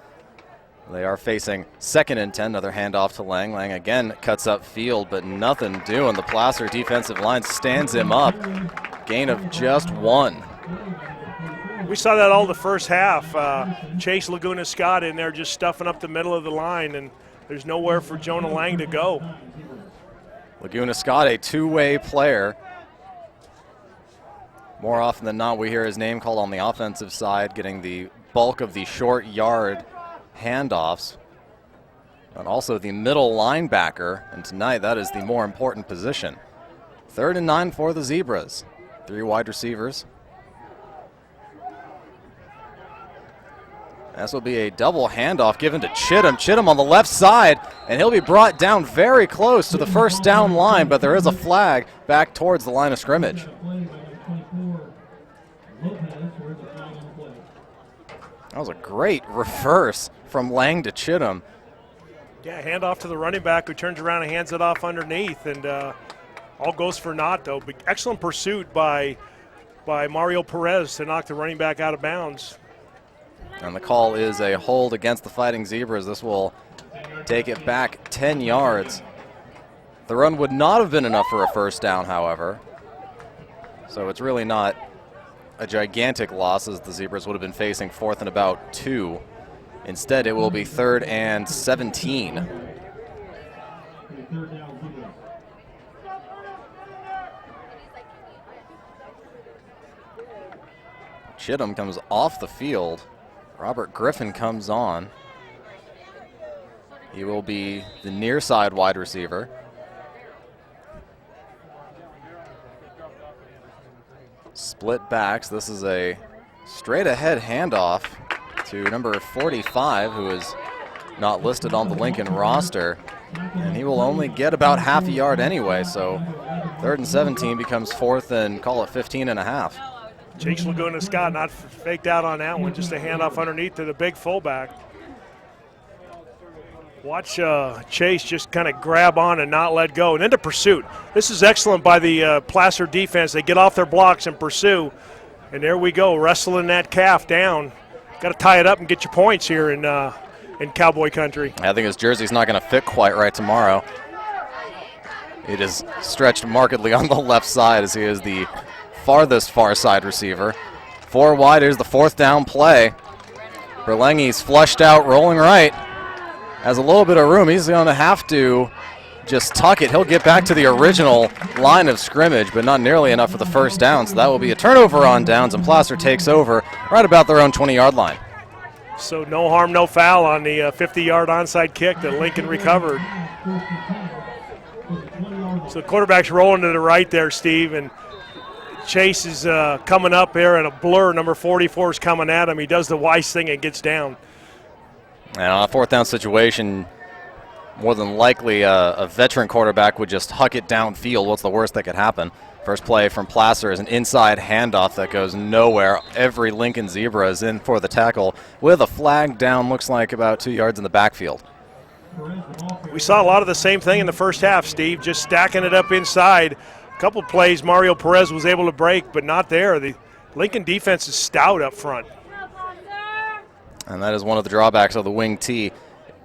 They are facing 2nd and 10, another handoff to Lang. Lang again cuts up field, but nothing doing. The Placer defensive line stands him up. Gain of just 1. We saw that all the first half. Chase Laguna Scott in there just stuffing up the middle of the line, and there's nowhere for Jonah Lang to go. Laguna Scott, a two-way player. More often than not, we hear his name called on the offensive side, getting the bulk of the short yard handoffs, and also the middle linebacker, and tonight that is the more important position. 3rd and 9 for the Zebras. 3 wide receivers. This will be a double handoff given to Chittum. Chittum on the left side, and he'll be brought down very close to the first down line, but there is a flag back towards the line of scrimmage. That was a great reverse from Lang to Chittum. Yeah, handoff to the running back who turns around and hands it off underneath, and all goes for naught, though. But excellent pursuit by Mario Perez to knock the running back out of bounds. And the call is a hold against the Fighting Zebras. This will take it back 10 yards. The run would not have been enough for a first down, however. So it's really not a gigantic loss, as the Zebras would have been facing 4th and about 2. Instead, it will be 3rd and 17. Chittum comes off the field. Robert Griffin comes on. He will be the near side wide receiver. Split backs. This is a straight ahead handoff to number 45, who is not listed on the Lincoln roster. And he will only get about half a yard anyway, so 3rd and 17 becomes 4th and call it 15 and a half. Chase Laguna Scott not faked out on that one, just a handoff underneath to the big fullback. Watch Chase just kind of grab on and not let go, and into pursuit. This is excellent by the Placer defense. They get off their blocks and pursue, and there we go, wrestling that calf down. Got to tie it up and get your points here in Cowboy country. I think his jersey's not going to fit quite right tomorrow. It is stretched markedly on the left side, as he is the farthest far side receiver. 4 wide, here's the 4th down play. Berlengi's flushed out, rolling right. Has a little bit of room. He's going to have to just tuck it. He'll get back to the original line of scrimmage, but not nearly enough for the first down. So that will be a turnover on downs, and Placer takes over right about their own 20-yard line. So no harm, no foul on the 50-yard onside kick that Lincoln recovered. So the quarterback's rolling to the right there, Steve, and Chase is coming up here in a blur. Number 44 is coming at him. He does the wise thing and gets down. And on a 4th down situation, more than likely a veteran quarterback would just huck it downfield. What's the worst that could happen? First play from Placer is an inside handoff that goes nowhere. Every Lincoln Zebra is in for the tackle with a flag down, looks like about 2 yards in the backfield. We saw a lot of the same thing in the first half, Steve, just stacking it up inside. A couple plays Mario Perez was able to break, but not there. The Lincoln defense is stout up front. And that is one of the drawbacks of the wing T. It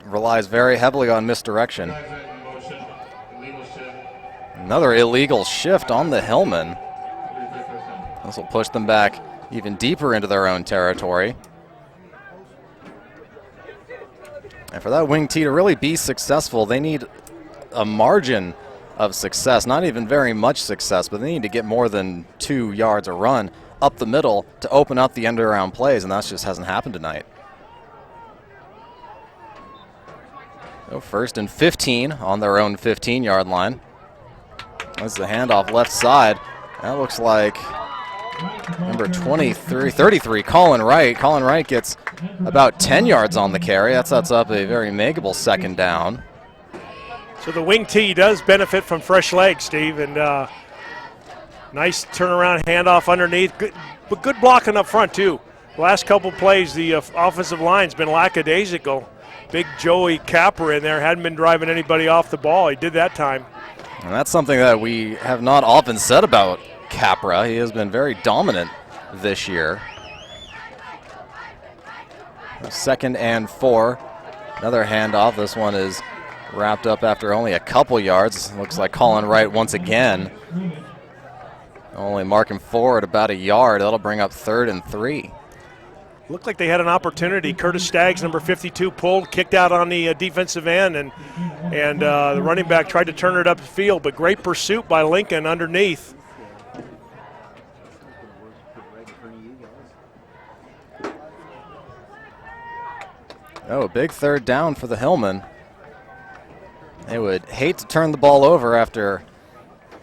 relies very heavily on misdirection. Another illegal shift on the Hillmen. This will push them back even deeper into their own territory. And for that wing T to really be successful, they need a margin of success. Not even very much success, but they need to get more than 2 yards a run up the middle to open up the end around plays, and that just hasn't happened tonight. So 1st and 15 on their own 15-yard line. That's the handoff left side. That looks like number 33, Colin Wright. Colin Wright gets about 10 yards on the carry. That sets up a very makeable 2nd down. So the wing T does benefit from fresh legs, Steve, and nice turnaround handoff underneath. but good blocking up front, too. The last couple plays, the offensive line's been lackadaisical. Big Joey Capper in there, hadn't been driving anybody off the ball. He did that time. And that's something that we have not often said about Capra. He has been very dominant this year. 2nd and 4. Another handoff. This one is wrapped up after only a couple yards. Looks like Colin Wright once again. Only marking forward about a yard. That'll bring up 3rd and 3. Looked like they had an opportunity. Curtis Staggs, number 52, pulled, kicked out on the defensive end, and the running back tried to turn it up the field, but great pursuit by Lincoln underneath. Oh, a big 3rd down for the Hillmen. They would hate to turn the ball over after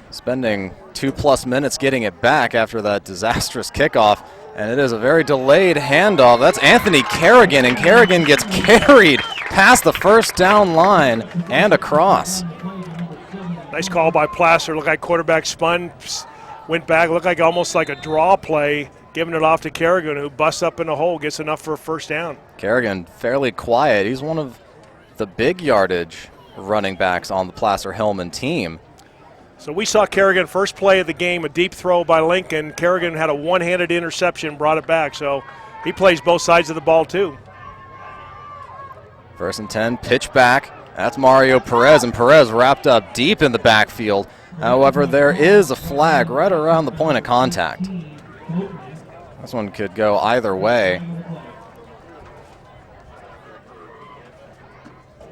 spending 2+ minutes getting it back after that disastrous kickoff. And it is a very delayed handoff. That's Anthony Kerrigan, and Kerrigan gets carried past the 1st down line and across. Nice call by Placer. Looked like quarterback spun, went back, looked like almost like a draw play, giving it off to Kerrigan, who busts up in the hole, gets enough for a 1st down. Kerrigan fairly quiet. He's one of the big yardage running backs on the Placer Hillmen team. So we saw Kerrigan first play of the game, a deep throw by Lincoln. Kerrigan had a one-handed interception, brought it back. So he plays both sides of the ball too. 1st and 10, pitch back. That's Mario Perez, and Perez wrapped up deep in the backfield. However, there is a flag right around the point of contact. This one could go either way.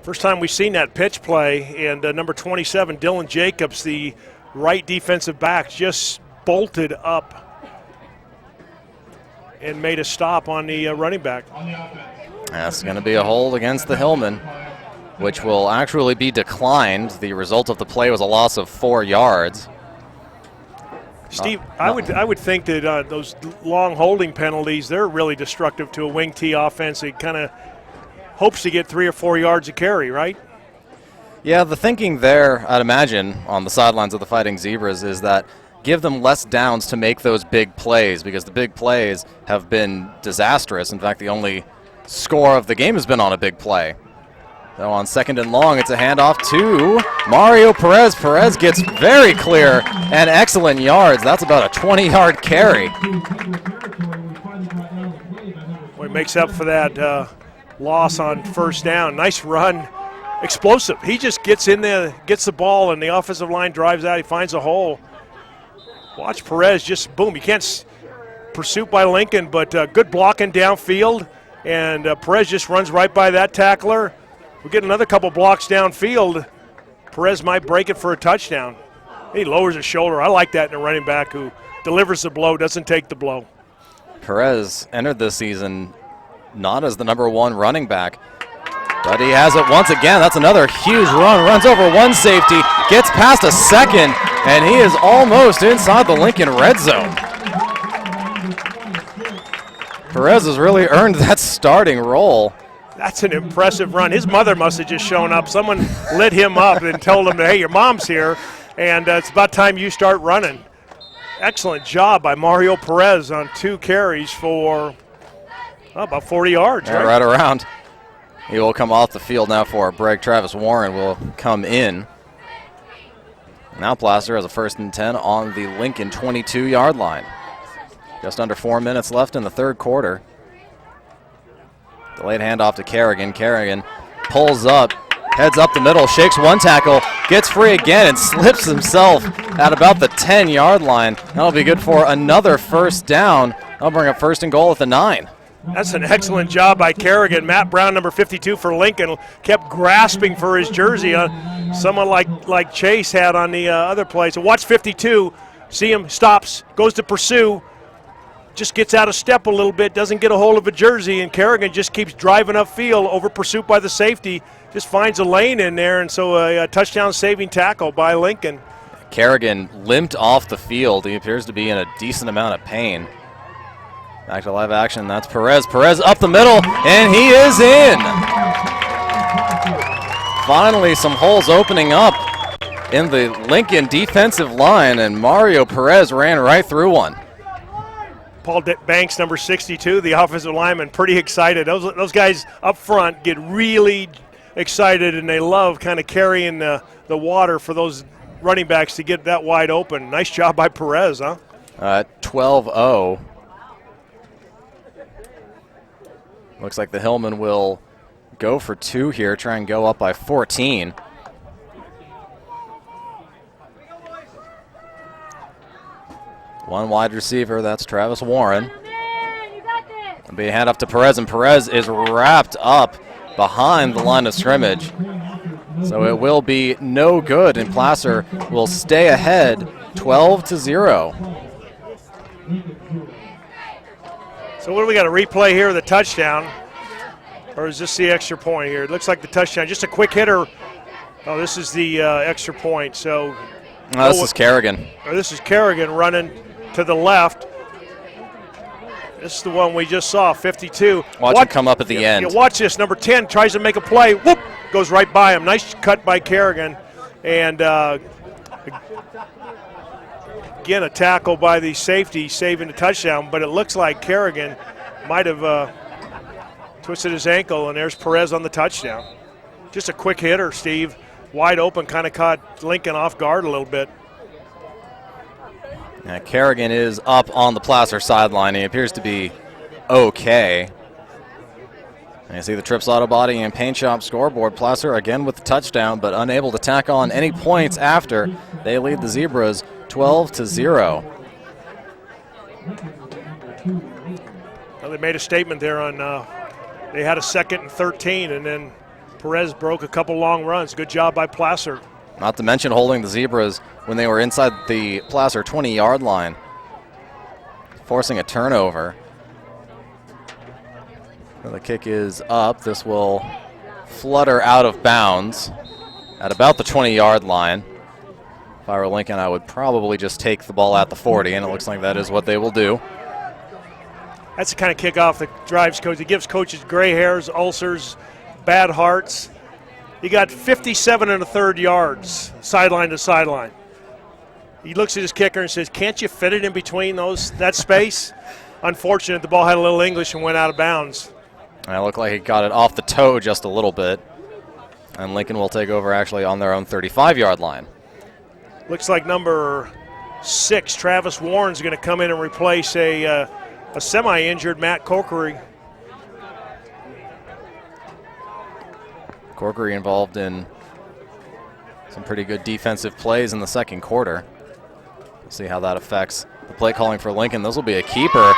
First time we've seen that pitch play, and number 27, Dylan Jacobs, the right defensive back, just bolted up and made a stop on the running back. That's going to be a hold against the Hillmen, which will actually be declined. The result of the play was a loss of 4 yards. Steve, I would think that those long holding penalties, they're really destructive to a wing T offense. It kind of hopes to get 3 or 4 yards of carry, right? Yeah, the thinking there, I'd imagine, on the sidelines of the Fighting Zebras is that give them less downs to make those big plays, because the big plays have been disastrous. In fact, the only score of the game has been on a big play. So on 2nd and long, it's a handoff to Mario Perez. Perez gets very clear and excellent yards. That's about a 20-yard carry. Well, he makes up for that loss on 1st down. Nice run, explosive. He just gets in there, gets the ball, and the offensive line drives out. He finds a hole. Watch Perez just, boom. You can't pursuit by Lincoln, but good blocking downfield, and Perez just runs right by that tackler. We get another couple blocks downfield. Perez might break it for a touchdown. He lowers his shoulder. I like that in a running back who delivers the blow, doesn't take the blow. Perez entered this season not as the number 1 running back, but he has it once again. That's another huge run. Runs over 1 safety, gets past a 2nd, and he is almost inside the Lincoln red zone. Perez has really earned that starting role. That's an impressive run. His mother must have just shown up. Someone lit him up and told him, hey, your mom's here, and it's about time you start running. Excellent job by Mario Perez on 2 carries for about 40 yards. Yeah, right around. He will come off the field now for a break. Travis Warren will come in. Now Placer has a 1st and 10 on the Lincoln 22-yard line. Just under 4 minutes left in the 3rd quarter. Delayed handoff to Kerrigan. Kerrigan pulls up, heads up the middle, shakes 1 tackle, gets free again, and slips himself at about the 10-yard line. That'll be good for another 1st down. That'll bring up 1st and goal at the 9. That's an excellent job by Kerrigan. Matt Brown, number 52 for Lincoln, kept grasping for his jersey. Someone like Chase had on the other play. So watch 52, see him, stops, goes to pursue, just gets out of step a little bit, doesn't get a hold of a jersey, and Kerrigan just keeps driving upfield over pursuit by the safety, just finds a lane in there, and so a touchdown-saving tackle by Lincoln. Kerrigan limped off the field. He appears to be in a decent amount of pain. Back to live action, that's Perez. Perez up the middle, and he is in. Finally, some holes opening up in the Lincoln defensive line, and Mario Perez ran right through one. Paul Banks, number 62, the offensive lineman, pretty excited. Those guys up front get really excited, and they love kind of carrying the water for those running backs to get that wide open. Nice job by Perez, huh? 12-0. Looks like the Hillmen will go for 2 here, try and go up by 14. One wide receiver, that's Travis Warren. It'll be a handoff to Perez, and Perez is wrapped up behind the line of scrimmage. So it will be no good, and Placer will stay ahead 12-0. So what do we got, a replay here of the touchdown? Or is this the extra point here? It looks like the touchdown. Just a quick hitter. Oh, this is the extra point. So this is Kerrigan. This is Kerrigan running to the left. This is the one we just saw, 52. Watch him come up at the end. Watch this. Number 10 tries to make a play. Whoop! Goes right by him. Nice cut by Kerrigan. And again, a tackle by the safety, saving the touchdown. But it looks like Kerrigan might have twisted his ankle, and there's Perez on the touchdown. Just a quick hitter, Steve. Wide open, kind of caught Lincoln off guard a little bit. Yeah, Kerrigan is up on the Placer sideline. He appears to be okay. And you see the Trips Auto Body and Paint Shop scoreboard. Placer again with the touchdown, but unable to tack on any points after. They lead the Zebras 12-0. Well, they made a statement there on they had a 2nd and 13, and then Perez broke a couple long runs. Good job by Placer. Not to mention holding the Zebras when they were inside the Placer 20-yard line, forcing a turnover. The kick is up. This will flutter out of bounds at about the 20-yard line. If I were Lincoln, I would probably just take the ball at the 40, and it looks like that is what they will do. That's the kind of kickoff that drives coaches. It gives coaches gray hairs, ulcers, bad hearts. You got 57 1/3 yards, sideline to sideline. He looks at his kicker and says, "Can't you fit it in between that space?" Unfortunate, the ball had a little English and went out of bounds. And it looked like he got it off the toe just a little bit. And Lincoln will take over actually on their own 35-yard line. Looks like number 6, Travis Warren's going to come in and replace a semi-injured Matt Corkery. Corkery involved in some pretty good defensive plays in the second quarter. We'll see how that affects the play calling for Lincoln. This will be a keeper.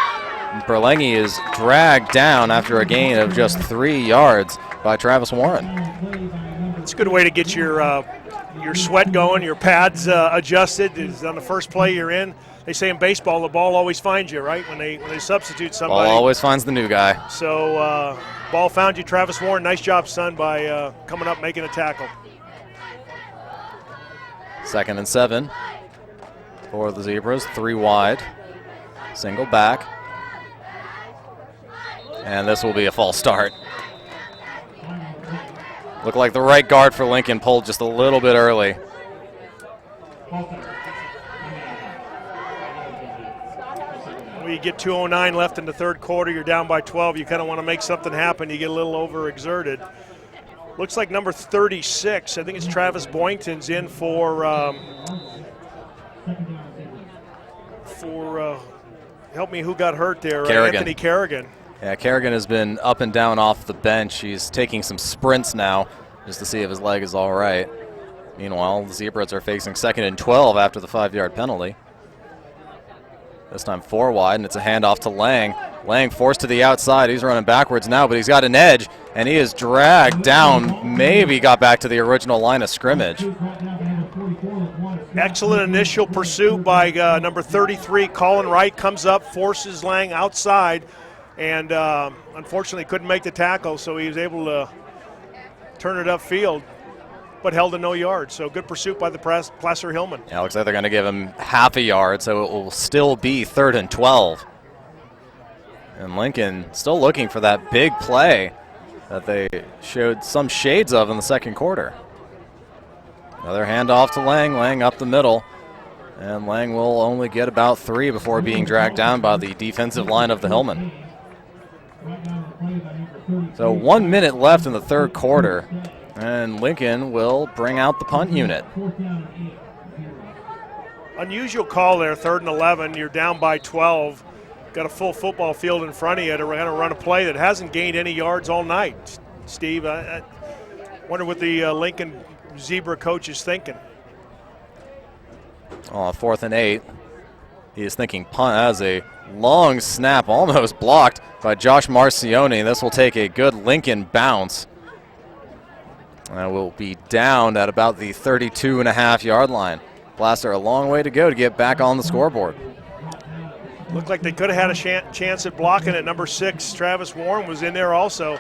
Berlengi is dragged down after a gain of just 3 yards by Travis Warren. It's a good way to get your sweat going, your pads adjusted. Is on the first play you're in. They say in baseball the ball always finds you, right? When they substitute somebody. Ball always finds the new guy. So ball found you, Travis Warren. Nice job, son, by coming up making a tackle. 2nd and 7 for the Zebras. 3 wide. Single back. And this will be a false start. Looked like the right guard for Lincoln pulled just a little bit early. Well, you get 2:09 left in the third quarter. You're down by 12. You kind of want to make something happen. You get a little overexerted. Looks like number 36, I think it's Travis Boynton's in for help me, who got hurt there? Kerrigan. Anthony Kerrigan. Yeah, Kerrigan has been up and down off the bench. He's taking some sprints now just to see if his leg is all right. Meanwhile, the Zebras are facing 2nd and 12 after the 5-yard penalty. This time 4 wide, and it's a handoff to Lang. Lang forced to the outside. He's running backwards now, but he's got an edge, and he is dragged down. Maybe got back to the original line of scrimmage. Excellent initial pursuit by number 33, Colin Wright, comes up, forces Lang outside, and unfortunately couldn't make the tackle, so he was able to turn it upfield, but held to no yards. So good pursuit by the Placer Hillmen. Yeah, looks like they're going to give him half a yard, so it will still be 3rd and 12. And Lincoln still looking for that big play that they showed some shades of in the second quarter. Another handoff to Lang. Lang up the middle. And Lang will only get about 3 before being dragged down by the defensive line of the Hillmen. So 1 minute left in the third quarter, and Lincoln will bring out the punt unit. Unusual call there, 3rd and 11. You're down by 12. Got a full football field in front of you to run a play that hasn't gained any yards all night. Steve, I wonder what the Lincoln Zebra coach is thinking. On 4th and 8, he is thinking punt. As a long snap, almost blocked by Josh Marcioni. This will take a good Lincoln bounce. And will be down at about the 32.5-yard line. Placer a long way to go to get back on the scoreboard. Looked like they could have had a chance at blocking it. Number 6, Travis Warren, was in there also.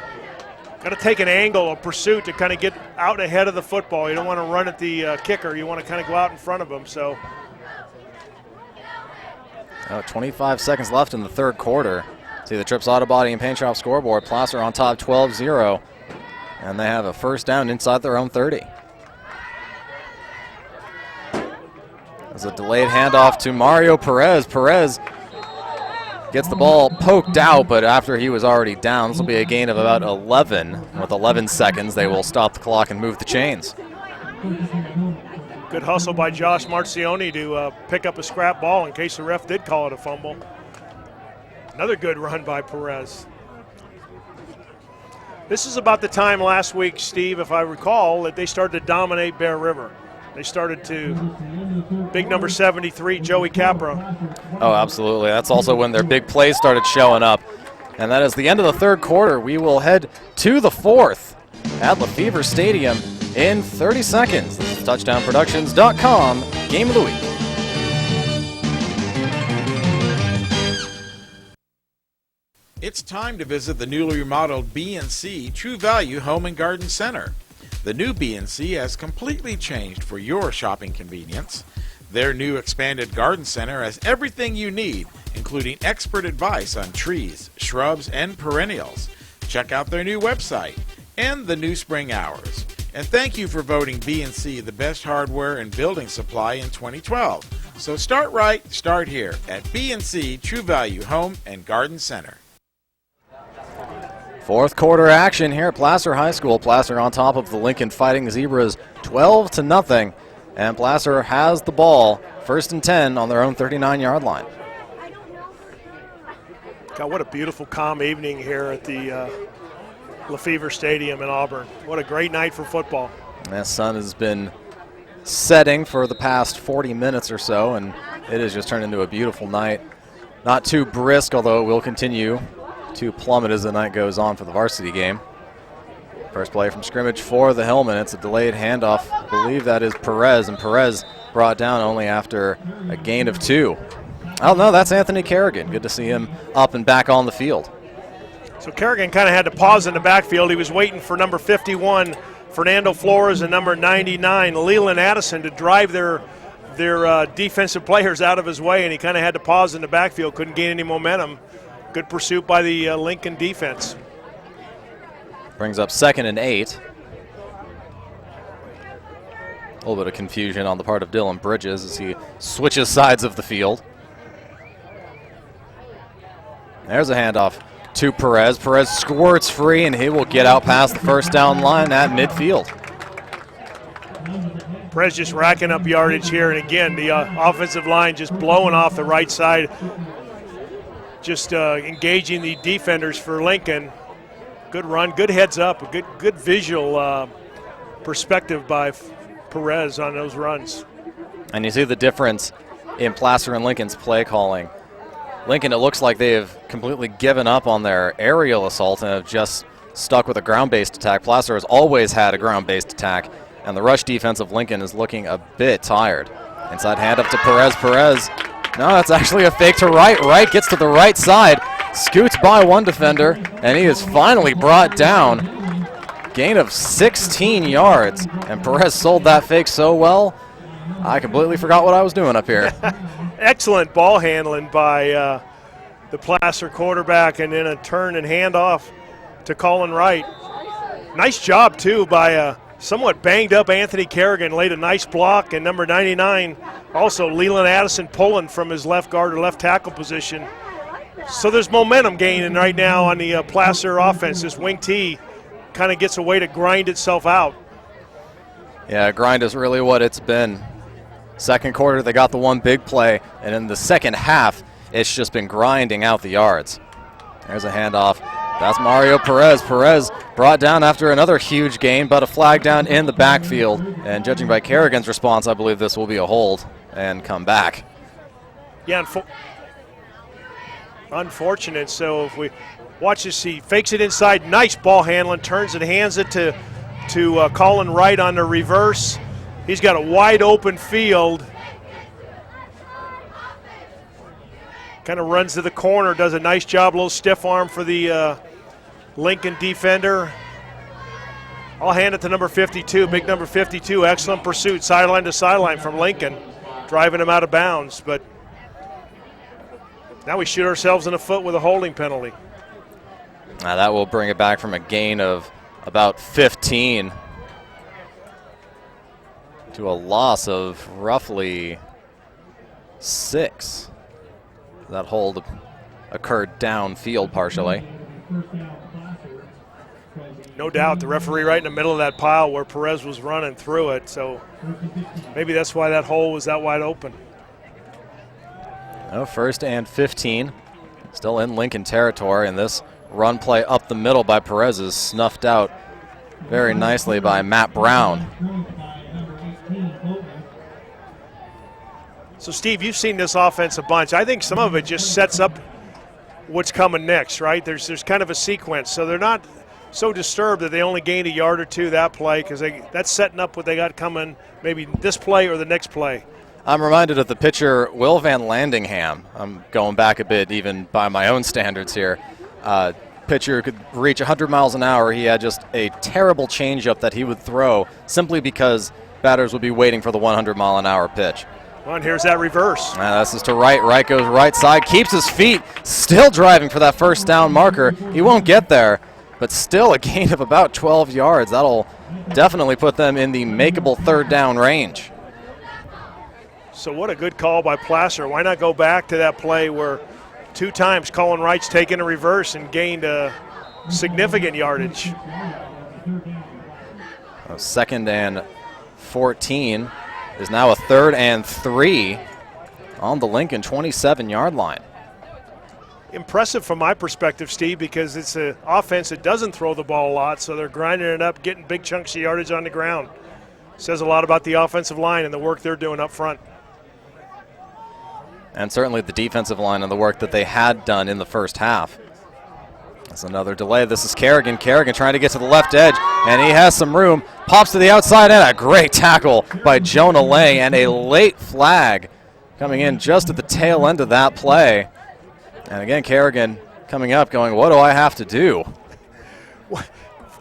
Got to take an angle of pursuit to kind of get out ahead of the football. You don't want to run at the kicker. You want to kind of go out in front of him. So 25 seconds left in the third quarter. See the Trips Auto Body and Paint Shop scoreboard. Placer on top 12-0. And they have a first down inside their own 30. There's a delayed handoff to Mario Perez. Perez gets the ball poked out, but after he was already down, this will be a gain of about 11. With 11 seconds, they will stop the clock and move the chains. Good hustle by Josh Marcioni to pick up a scrap ball in case the ref did call it a fumble. Another good run by Perez. This is about the time last week, Steve, if I recall, that they started to dominate Bear River. They started to, big number 73, Joey Capra. Oh, absolutely. That's also when their big plays started showing up. And that is the end of the third quarter. We will head to the fourth at Febvre Stadium in 30 seconds. This is TouchdownProductions.com Game of the Week. It's time to visit the newly remodeled B&C True Value Home and Garden Center. The new B&C has completely changed for your shopping convenience. Their new expanded garden center has everything you need, including expert advice on trees, shrubs, and perennials. Check out their new website and the new spring hours. And thank you for voting B&C the best hardware and building supply in 2012. So start right, start here at B&C True Value Home and Garden Center. Fourth quarter action here at Placer High School. Placer on top of the Lincoln Fighting Zebras 12-0. And Placer has the ball, 1st and 10 on their own 39-yard line. God, what a beautiful, calm evening here at the Febvre Stadium in Auburn. What a great night for football. The sun has been setting for the past 40 minutes or so, and it has just turned into a beautiful night. Not too brisk, although it will continue to plummet as the night goes on for the varsity game. First play from scrimmage for the Hillmen. It's a delayed handoff. I believe that is Perez, and Perez brought down only after a gain of 2. Oh, no, that's Anthony Kerrigan. Good to see him up and back on the field. So Kerrigan kind of had to pause in the backfield. He was waiting for number 51, Fernando Flores, and number 99, Leland Addison, to drive their defensive players out of his way, and he kind of had to pause in the backfield, couldn't gain any momentum. Good pursuit by the Lincoln defense. Brings up 2nd and 8. A little bit of confusion on the part of Dylan Bridges as he switches sides of the field. There's a handoff to Perez. Perez squirts free, and he will get out past the first down line at midfield. Perez just racking up yardage here, and again, the offensive line just blowing off the right side. Just engaging the defenders for Lincoln. Good run, good heads up, a good visual perspective by Perez on those runs. And you see the difference in Placer and Lincoln's play calling. Lincoln, it looks like they have completely given up on their aerial assault and have just stuck with a ground-based attack. Placer has always had a ground-based attack, and the rush defense of Lincoln is looking a bit tired. Inside handoff to Perez. Perez. No, that's actually a fake to right. Right gets to the right side, scoots by one defender, and he is finally brought down. Gain of 16 yards, and Perez sold that fake so well, I completely forgot what I was doing up here. Excellent ball handling by the Placer quarterback, and then a turn and handoff to Colin Wright. Nice job, too, by somewhat banged up Anthony Kerrigan. Laid a nice block, and number 99, Also, Leland Addison pulling from his left guard or left tackle position. So there's momentum gaining right now on the Placer offense. This wing T kind of gets a way to grind itself out. Yeah, grind is really what it's been. Second quarter, they got the one big play, and in the second half, it's just been grinding out the yards. There's a handoff. That's Mario Perez. Perez brought down after another huge gain, but a flag down in the backfield. And judging by Kerrigan's response, I believe this will be a hold and come back. Yeah, unfortunate. So if we watch this, he fakes it inside. Nice ball handling. Turns and hands it to Colin Wright on the reverse. He's got a wide open field. Kind of runs to the corner, does a nice job, a little stiff arm for the Lincoln defender. I'll hand it to number 52, big number 52. Excellent pursuit, sideline to sideline from Lincoln, driving him out of bounds. But now we shoot ourselves in the foot with a holding penalty. Now that will bring it back from a gain of about 15 to a loss of roughly 6. That hold occurred downfield partially. No doubt, the referee right in the middle of that pile where Perez was running through it, so maybe that's why that hole was that wide open. Oh, 1st and 15, still in Lincoln territory, and this run play up the middle by Perez is snuffed out very nicely by Matt Brown. So, Steve, you've seen this offense a bunch. I think some of it just sets up what's coming next, right? There's kind of a sequence, so they're not so disturbed that they only gained a yard or two that play, because that's setting up what they got coming, maybe this play or the next play. I'm reminded of the pitcher Will Van Landingham. I'm going back a bit even by my own standards here. Pitcher could reach 100 miles an hour. He had just a terrible changeup that he would throw simply because batters would be waiting for the 100-mile-an-hour pitch. Well, and here's that reverse. This is to right. Right goes right side, keeps his feet, still driving for that first down marker. He won't get there, but still a gain of about 12 yards. That'll definitely put them in the makeable third down range. So what a good call by Placer. Why not go back to that play where 2 times Colin Wright's taken a reverse and gained a significant yardage. 2nd and 14 is now a 3rd and 3 on the Lincoln 27-yard line. Impressive from my perspective, Steve, because it's an offense that doesn't throw the ball a lot, so they're grinding it up, getting big chunks of yardage on the ground. Says a lot about the offensive line and the work they're doing up front. And certainly the defensive line and the work that they had done in the first half. That's another delay. This is Kerrigan. Kerrigan trying to get to the left edge, and he has some room. Pops to the outside, and a great tackle by Jonah Lang, and a late flag coming in just at the tail end of that play. And again, Kerrigan coming up going, what do I have to do?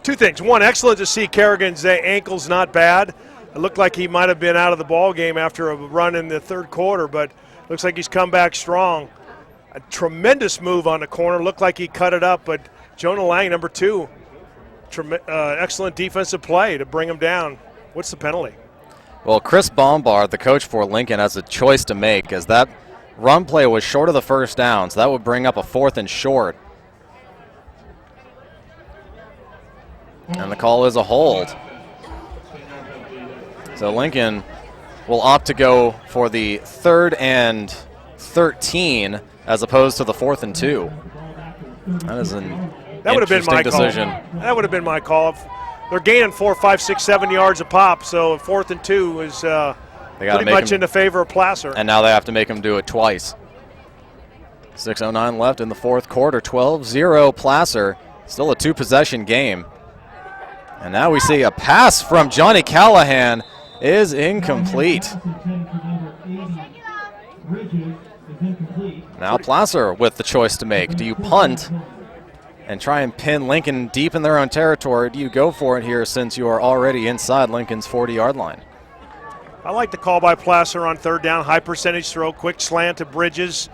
2 things. One, excellent to see Kerrigan's ankle's not bad. It looked like he might have been out of the ball game after a run in the 3rd quarter, but looks like he's come back strong. A tremendous move on the corner. Looked like he cut it up, but Jonah Lang, number 2, excellent defensive play to bring him down. What's the penalty? Well, Chris Bombard, the coach for Lincoln, has a choice to make, as that run play was short of the first down, so that would bring up a 4th and short. And the call is a hold. So Lincoln will opt to go for the 3rd and 13 as opposed to the 4th and 2. That is an that would have been my decision. Call. That would have been my call. They're gaining 4, 5, 6, 7 yards a pop, so 4th and 2 is pretty much in the favor of Placer. And now they have to make him do it twice. 6:09 left in the 4th quarter. 12-0 Placer. Still a 2-possession game. And now we see a pass from Johnny Callahan is incomplete. Now Placer with the choice to make. Do you punt and try and pin Lincoln deep in their own territory? Do you go for it here since you are already inside Lincoln's 40-yard line? I like the call by Placer on 3rd down. High percentage throw, quick slant to Bridges.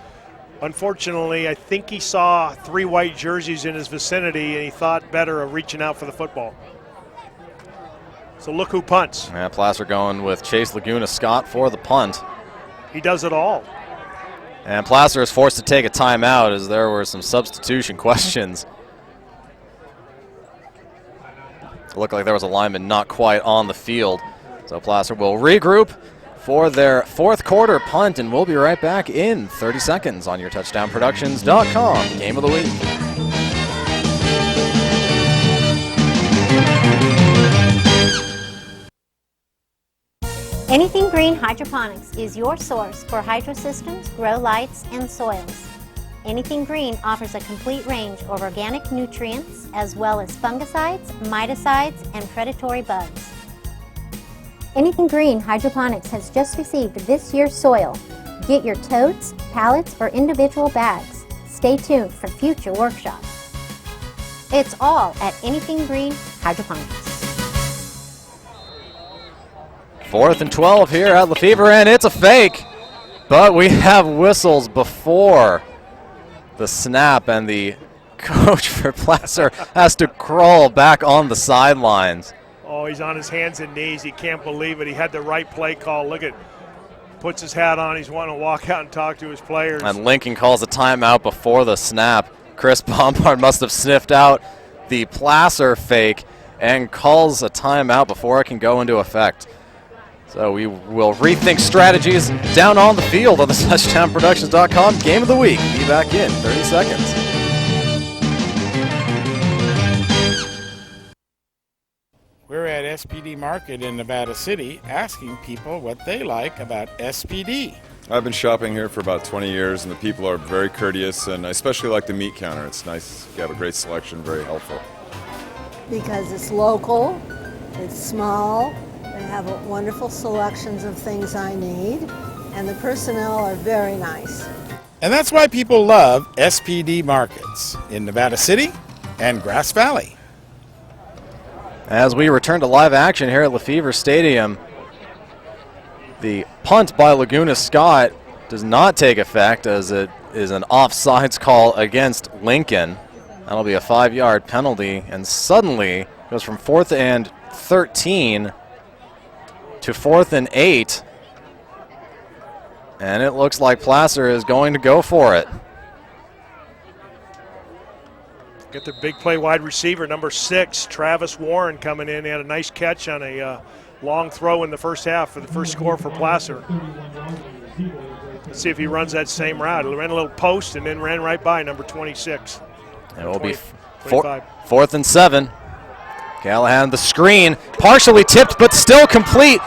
Unfortunately, I think he saw 3 white jerseys in his vicinity, and he thought better of reaching out for the football. So look who punts. Yeah, Placer going with Chase Laguna Scott for the punt. He does it all. And Placer is forced to take a timeout as there were some substitution questions. It looked like there was a lineman not quite on the field. So Placer will regroup for their fourth quarter punt, and we'll be right back in 30 seconds on your touchdownproductions.com Game of the Week. Anything Green Hydroponics is your source for hydro systems, grow lights, and soils. Anything Green offers a complete range of organic nutrients as well as fungicides, miticides, and predatory bugs. Anything Green Hydroponics has just received this year's soil. Get your totes, pallets, or individual bags. Stay tuned for future workshops. It's all at Anything Green Hydroponics. 4th and 12 here at Lefevre, and it's a fake. But we have whistles before the snap, and the coach for Placer has to crawl back on the sidelines. Oh, he's on his hands and knees. He can't believe it. He had the right play call. Look at, puts his hat on. He's wanting to walk out and talk to his players. And Lincoln calls a timeout before the snap. Chris Bombard must have sniffed out the Placer fake and calls a timeout before it can go into effect. So we will rethink strategies down on the field on the touchdownproductions.com Game of the Week. Be back in 30 seconds. We're at SPD Market in Nevada City asking people what they like about SPD. I've been shopping here for about 20 years, and the people are very courteous, and I especially like the meat counter. It's nice. You have a great selection, very helpful. Because it's local, it's small, they have wonderful selections of things I need, and the personnel are very nice. And that's why people love SPD Markets in Nevada City and Grass Valley. As we return to live action here at Lefevre Stadium, the punt by Laguna Scott does not take effect as it is an offsides call against Lincoln. That'll be a 5-yard penalty, and suddenly goes from 4th and 13 to 4th and 8. And it looks like Placer is going to go for it. Get their big play wide receiver, number 6, Travis Warren, coming in. He had a nice catch on a long throw in the first half for the first score for Placer. Let's see if he runs that same route. He ran a little post and then ran right by number 26. It will be 4th and 7. Callahan, the screen, partially tipped but still complete.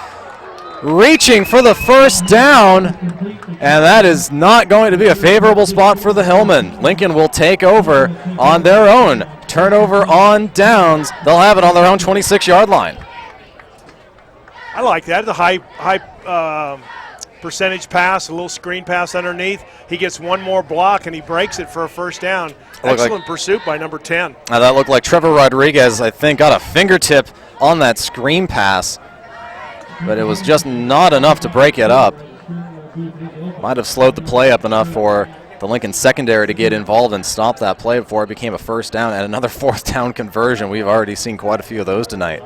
Reaching for the first down, and that is not going to be a favorable spot for the Hillmen. Lincoln will take over on their own. Turnover on downs. They'll have it on their own 26-yard line. I like that. The high percentage pass, a little screen pass underneath. He gets one more block, and he breaks it for a first down. Excellent pursuit by number 10. Now that looked like Trevor Rodriguez, I think, got a fingertip on that screen pass, but it was just not enough to break it up. Might have slowed the play up enough for the Lincoln secondary to get involved and stop that play before it became a first down, and another 4th down conversion. We've already seen quite a few of those tonight.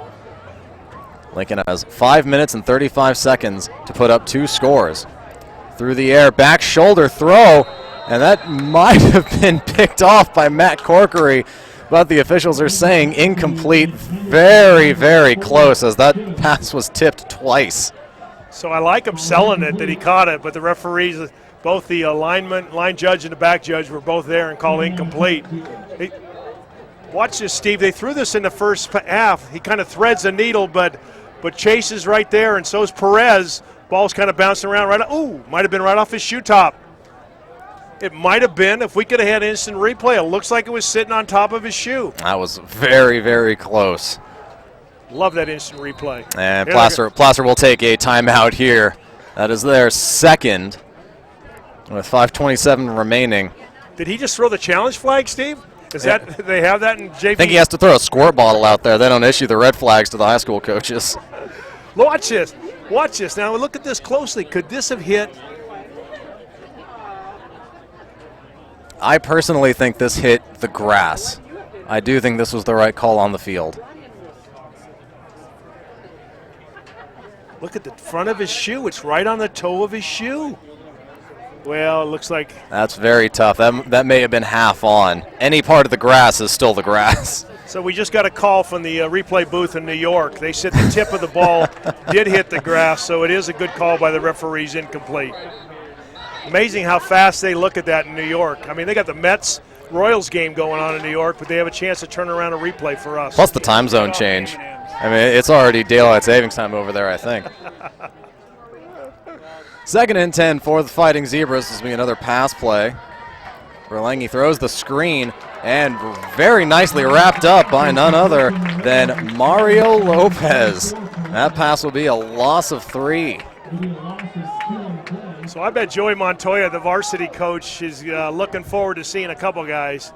Lincoln has 5 minutes and 35 seconds to put up 2 scores. Through the air, back shoulder throw, and that might have been picked off by Matt Corkery, but the officials are saying incomplete. Very, very close, as that pass was tipped twice. So I like him selling it that he caught it, but the referees, both the line judge and the back judge, were both there and called incomplete. Watch this, Steve. They threw this in the first half. He kind of threads the needle, but Chase is right there, and so is Perez. Ball's kind of bouncing around right. Ooh, might have been right off his shoe top. It might have been. If we could have had instant replay, it looks like it was sitting on top of his shoe. That was very, very close. Love that instant replay. And Placer will take a timeout here. That is their second with 5:27 remaining. Did he just throw the challenge flag, Steve? Is that they have that in JV? I think he has to throw a squirt bottle out there. They don't issue the red flags to the high school coaches. Watch this. Watch this. Now look at this closely. Could this have hit? I personally think this hit the grass. I do think this was the right call on the field. Look at the front of his shoe. It's right on the toe of his shoe. Well, it looks like. That's very tough. That may have been half on. Any part of the grass is still the grass. So we just got a call from the replay booth in New York. They said the tip of the ball did hit the grass, so it is a good call by the referees, incomplete. Amazing how fast they look at that in New York. I mean, they got the Mets-Royals game going on in New York, but they have a chance to turn around a replay for us. Plus the time zone change. I mean, it's already daylight savings time over there, I think. 2nd and 10 for the Fighting Zebras. This will be another pass play. Berlangi throws the screen and very nicely wrapped up by none other than Mario Lopez. That pass will be a loss of 3. So I bet Joey Montoya, the varsity coach, is looking forward to seeing a couple guys.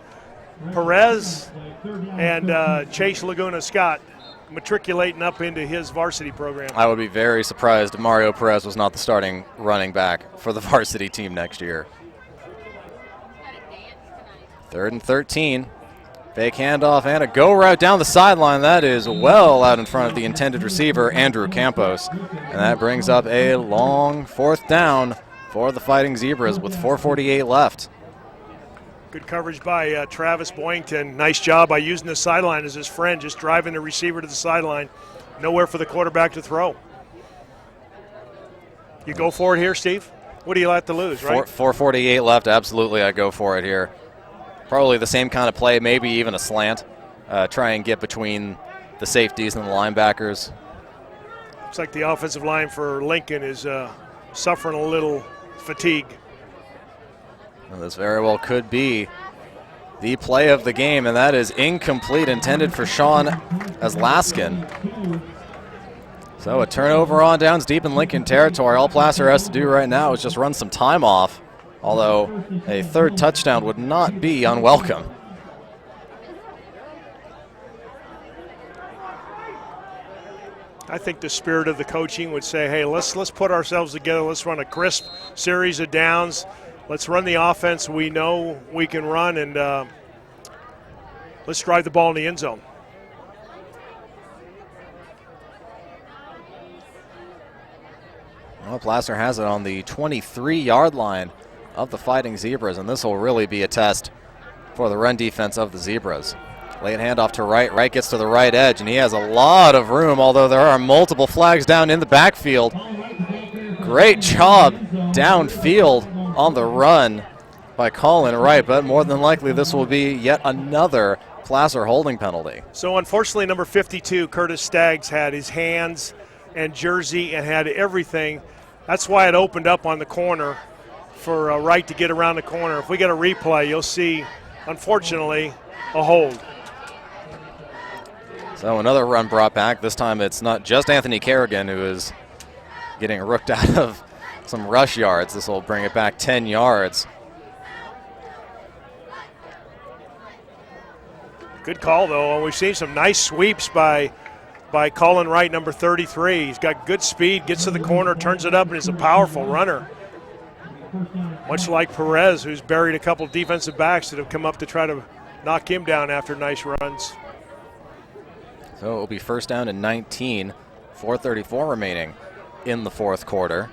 Perez and Chase Laguna Scott matriculating up into his varsity program. I would be very surprised if Mario Perez was not the starting running back for the varsity team next year. 3rd and 13. Fake handoff and a go route down the sideline. That is well out in front of the intended receiver, Andrew Campos. And that brings up a long 4th down for the Fighting Zebras with 4:48 left. Good coverage by Travis Boyington. Nice job by using the sideline as his friend, just driving the receiver to the sideline. Nowhere for the quarterback to throw. You go for it here, Steve? What do you like to lose, right? 4:48 left. Absolutely, I go for it here. Probably the same kind of play, maybe even a slant. Try and get between the safeties and the linebackers. Looks like the offensive line for Lincoln is suffering a little fatigue. Well, this very well could be the play of the game, and that is incomplete, intended for Sean Aslaskin. So a turnover on downs deep in Lincoln territory. All Placer has to do right now is just run some time off, although a 3rd touchdown would not be unwelcome. I think the spirit of the coaching would say, hey, let's put ourselves together. Let's run a crisp series of downs. Let's run the offense we know we can run, and let's drive the ball in the end zone. Well, Placer has it on the 23-yard line of the Fighting Zebras, and this will really be a test for the run defense of the Zebras. Late handoff to right. Right gets to the right edge, and he has a lot of room, although there are multiple flags down in the backfield. Great job downfield on the run by Colin Wright, but more than likely this will be yet another Placer holding penalty. So unfortunately, number 52, Curtis Staggs, had his hands and jersey and had everything. That's why it opened up on the corner for Wright to get around the corner. If we get a replay, you'll see, unfortunately, a hold. So another run brought back. This time it's not just Anthony Kerrigan who is getting rooked out of some rush yards. This will bring it back 10 yards. Good call, though. And we've seen some nice sweeps by Colin Wright, number 33. He's got good speed, gets to the corner, turns it up, and is a powerful runner. Much like Perez, who's buried a couple defensive backs that have come up to try to knock him down after nice runs. So it will be 1st down and 19, 4:34 remaining in the 4th quarter.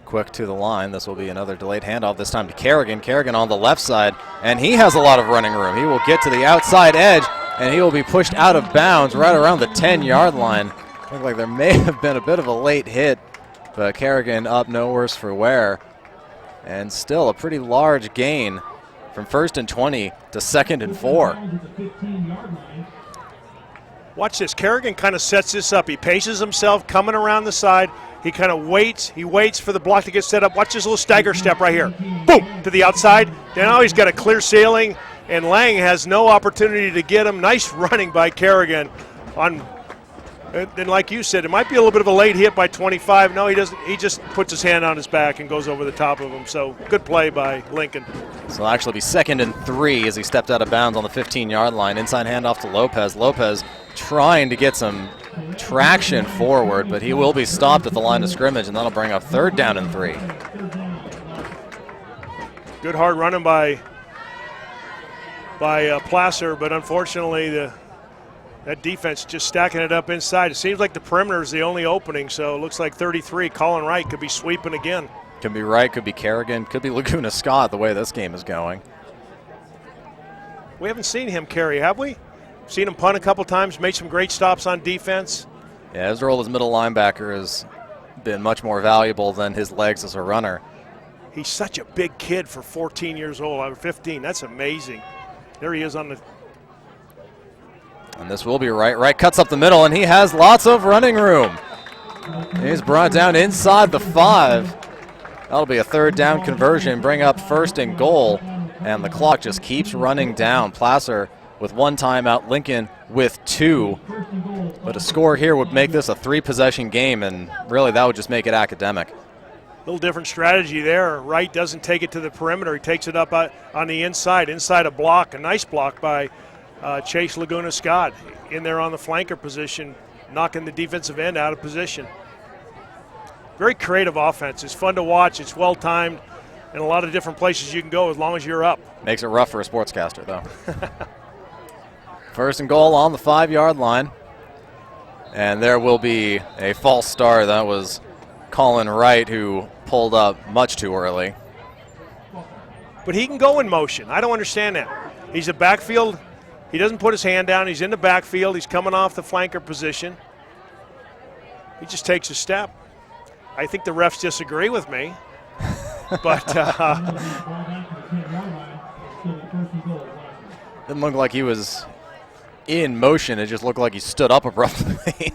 Quick to the line. This will be another delayed handoff, this time to Kerrigan. Kerrigan on the left side, and he has a lot of running room. He will get to the outside edge, and he will be pushed out of bounds right around the 10-yard line. Looked like there may have been a bit of a late hit, but Kerrigan up no worse for wear. And still a pretty large gain from 1st and 20 to 2nd and 4. Watch this. Kerrigan kind of sets this up. He paces himself, coming around the side. He kind of waits. He waits for the block to get set up. Watch this little stagger step right here. Boom, to the outside. Now he's got a clear ceiling, and Lang has no opportunity to get him. Nice running by Kerrigan. And like you said, it might be a little bit of a late hit by 25. No, he doesn't. He just puts his hand on his back and goes over the top of him. So good play by Lincoln. So it'll actually be 2nd and 3 as he stepped out of bounds on the 15-yard line. Inside handoff to Lopez. Lopez trying to get some traction forward, but he will be stopped at the line of scrimmage, and that'll bring up 3rd down and 3. Good hard running by Placer, but unfortunately That defense just stacking it up inside. It seems like the perimeter is the only opening, so it looks like 33. Colin Wright could be sweeping again. Could be Wright, could be Kerrigan, could be Laguna Scott the way this game is going. We haven't seen him carry, have we? Seen him punt a couple times, made some great stops on defense. Yeah, his role as middle linebacker has been much more valuable than his legs as a runner. He's such a big kid for 14 years old, or 15. That's amazing. There he is on the... And this will be Wright. Wright cuts up the middle, and he has lots of running room. He's brought down inside the 5. That'll be a 3rd down conversion, bring up 1st and goal, and the clock just keeps running down. Placer with 1 timeout, Lincoln with 2. But a score here would make this a 3-possession game, and really that would just make it academic. A little different strategy there. Wright doesn't take it to the perimeter. He takes it up on the inside a block, a nice block by Chase Laguna Scott in there on the flanker position, knocking the defensive end out of position. Very creative offense. It's fun to watch. It's well timed, and a lot of different places you can go as long as you're up. Makes it rough for a sportscaster, though. 1st and goal on the 5-yard line, and there will be a false start. That was Colin Wright, who pulled up much too early. But he can go in motion. I don't understand that. He's a backfield. He doesn't put his hand down. He's in the backfield. He's coming off the flanker position. He just takes a step. I think the refs disagree with me. But didn't look like he was in motion. It just looked like he stood up abruptly.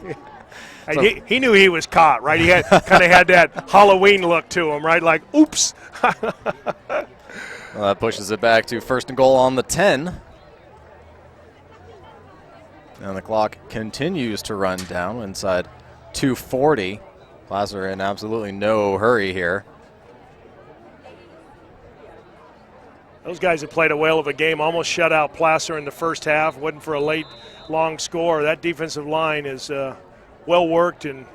So he knew he was caught, right? He had kind of had that Halloween look to him, right? Like, oops. Well, that pushes it back to 1st and goal on the 10. And the clock continues to run down inside 2:40. Placer in absolutely no hurry here. Those guys have played a whale of a game, almost shut out Placer in the first half. Wasn't for a late, long score. That defensive line is well worked and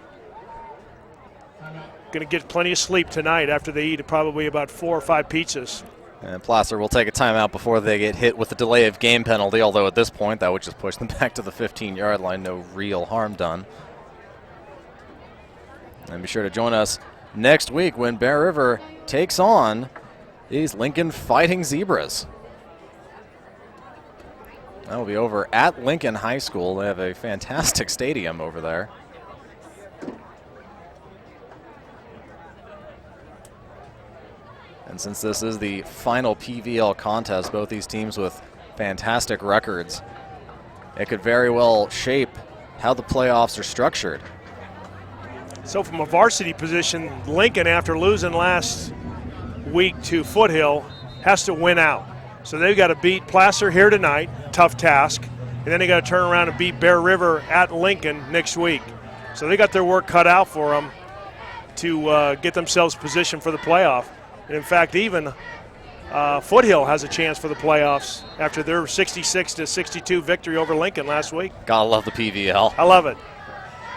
going to get plenty of sleep tonight after they eat probably about 4 or 5 pizzas. And Placer will take a timeout before they get hit with the delay of game penalty, although at this point that would just push them back to the 15-yard line. No real harm done. And be sure to join us next week when Bear River takes on these Lincoln Fighting Zebras. That will be over at Lincoln High School. They have a fantastic stadium over there. And since this is the final PVL contest, both these teams with fantastic records, it could very well shape how the playoffs are structured. So from a varsity position, Lincoln, after losing last week to Foothill, has to win out. So they've got to beat Placer here tonight, tough task, and then they got to turn around and beat Bear River at Lincoln next week. So they got their work cut out for them to get themselves positioned for the playoff. And in fact, even Foothill has a chance for the playoffs after their 66-62 victory over Lincoln last week. Gotta love the PVL. I love it.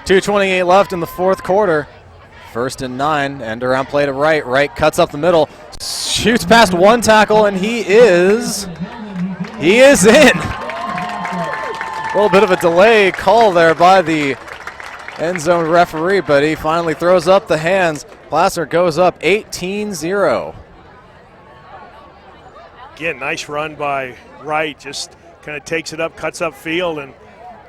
2:28 left in the 4th quarter. 1st and 9, end around play to Wright. Wright cuts up the middle, shoots past 1 tackle, and he is in. A little bit of a delay call there by the end zone referee, but he finally throws up the hands. Placer goes up 18-0. Again, nice run by Wright. Just kind of takes it up, cuts up field, and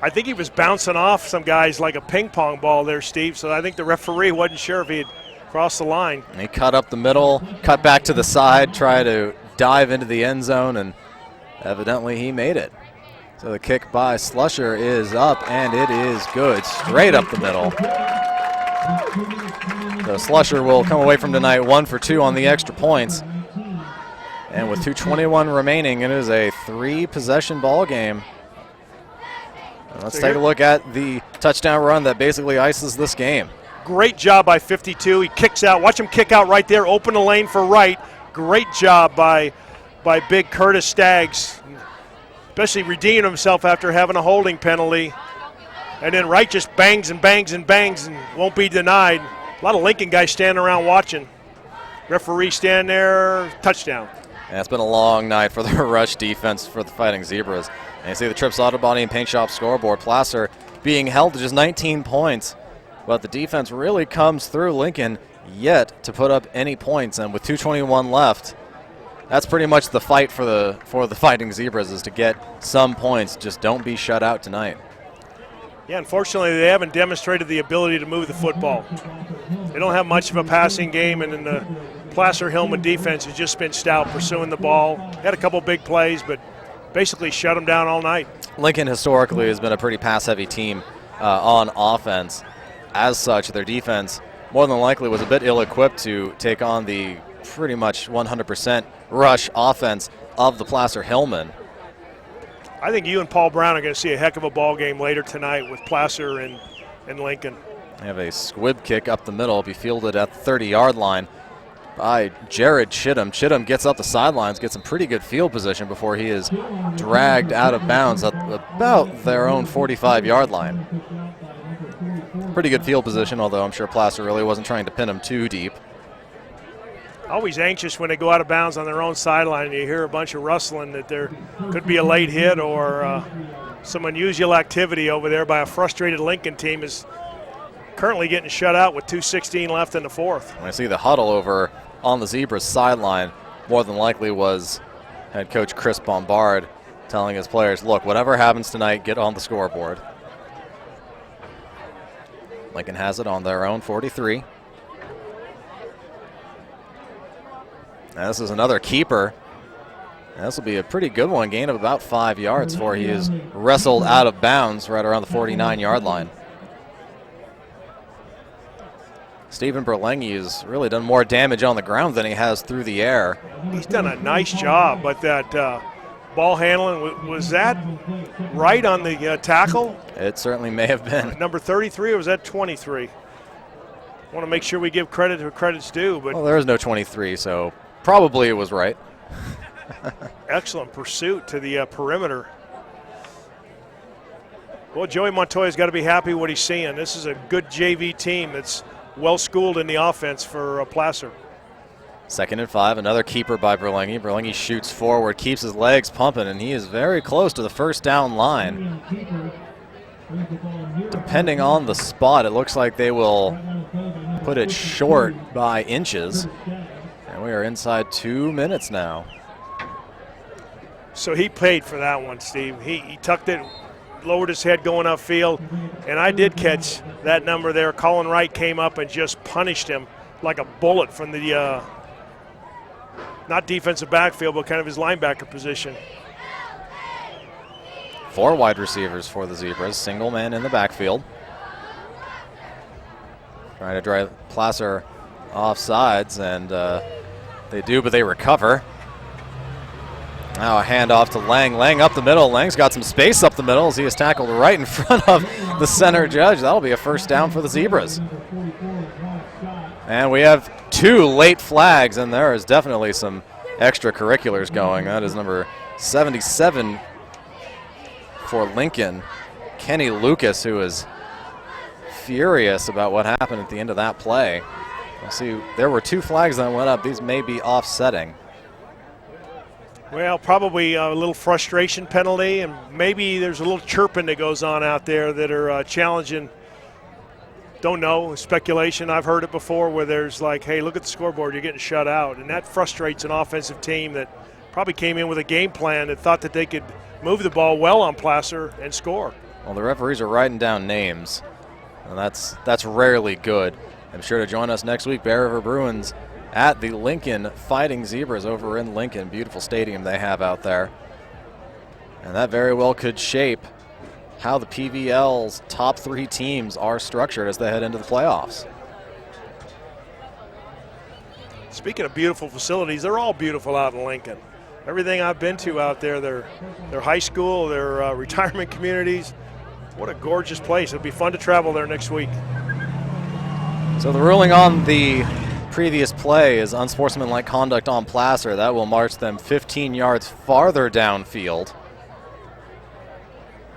I think he was bouncing off some guys like a ping pong ball there, Steve. So I think the referee wasn't sure if he had crossed the line. And he cut up the middle, cut back to the side, tried to dive into the end zone, and evidently he made it. So the kick by Slusher is up, and it is good, straight up the middle. So Slusher will come away from tonight 1 for 2 on the extra points. And with 2:21 remaining, it is a 3-possession ball game. And let's take a look at the touchdown run that basically ices this game. Great job by 52. He kicks out. Watch him kick out right there. Open the lane for Wright. Great job by big Curtis Staggs, especially redeeming himself after having a holding penalty. And then Wright just bangs and bangs and bangs and won't be denied. A lot of Lincoln guys standing around watching. Referee standing there. Touchdown. And it's been a long night for the rush defense for the Fighting Zebras. And you see the Trips Auto Body and Paint Shop scoreboard. Placer being held to just 19 points. But the defense really comes through Lincoln yet to put up any points. And with 2:21 left, that's pretty much the fight for the Fighting Zebras, is to get some points. Just don't be shut out tonight. Yeah, unfortunately, they haven't demonstrated the ability to move the football. They don't have much of a passing game, and then the Placer Hillmen defense has just been stout pursuing the ball. Had a couple big plays, but basically shut them down all night. Lincoln historically has been a pretty pass-heavy team on offense. As such, their defense more than likely was a bit ill-equipped to take on the pretty much 100% rush offense of the Placer Hillmen. I think you and Paul Brown are going to see a heck of a ball game later tonight with Placer and Lincoln. They have a squib kick up the middle, be fielded at the 30-yard line by Jared Chittum. Chittum gets up the sidelines, gets some pretty good field position before he is dragged out of bounds at about their own 45-yard line. Pretty good field position, although I'm sure Placer really wasn't trying to pin him too deep. Always anxious when they go out of bounds on their own sideline and you hear a bunch of rustling that there could be a late hit or some unusual activity over there by a frustrated Lincoln team is currently getting shut out with 2:16 left in the fourth. When I see the huddle over on the Zebras sideline, more than likely was head coach Chris Bombard telling his players, look, whatever happens tonight, get on the scoreboard. Lincoln has it on their own 43. Now this is another keeper. And this will be a pretty good one, gain of about 5 yards for he is wrestled out of bounds right around the 49-yard line. Stephen Berlengi has really done more damage on the ground than he has through the air. He's done a nice job, but that ball handling, was that right on the tackle? It certainly may have been. Number 33, or was that 23? I want to make sure we give credit where credit's due. But well, there is no 23, so probably it was right. Excellent pursuit to the perimeter. Well, Joey Montoya's got to be happy what he's seeing. This is a good JV team that's well-schooled in the offense for Placer. 2nd and 5, another keeper by Berlengi. Berlengi shoots forward, keeps his legs pumping, and he is very close to the first down line. Depending on the spot, it looks like they will put it short by inches. And we are inside 2 minutes now. So he paid for that one, Steve. He tucked it, lowered his head going upfield, and I did catch that number there. Colin Wright came up and just punished him like a bullet from the not defensive backfield, but kind of his linebacker position. 4 wide receivers for the Zebras, single man in the backfield. Trying to drive Placer off sides, and they do, but they recover. Now a handoff to Lang. Lang up the middle. Lang's got some space up the middle as he is tackled right in front of the center judge. That'll be a first down for the Zebras. And we have 2 late flags, and there is definitely some extracurriculars going. That is number 77 for Lincoln, Kenny Lucas, who is furious about what happened at the end of that play. We'll see, there were 2 flags that went up. These may be offsetting. Well, probably a little frustration penalty, and maybe there's a little chirping that goes on out there that are challenging. Don't know, speculation. I've heard it before where there's like, hey, look at the scoreboard, you're getting shut out. And that frustrates an offensive team that probably came in with a game plan that thought that they could move the ball well on Placer and score. Well, the referees are writing down names, and that's rarely good. I'm sure to join us next week, Bear River Bruins at the Lincoln Fighting Zebras over in Lincoln. Beautiful stadium they have out there. And that very well could shape how the PVL's top 3 teams are structured as they head into the playoffs. Speaking of beautiful facilities, they're all beautiful out in Lincoln. Everything I've been to out there, their high school, their retirement communities, what a gorgeous place. It'll be fun to travel there next week. So the ruling on the previous play is unsportsmanlike conduct on Placer. That will march them 15 yards farther downfield.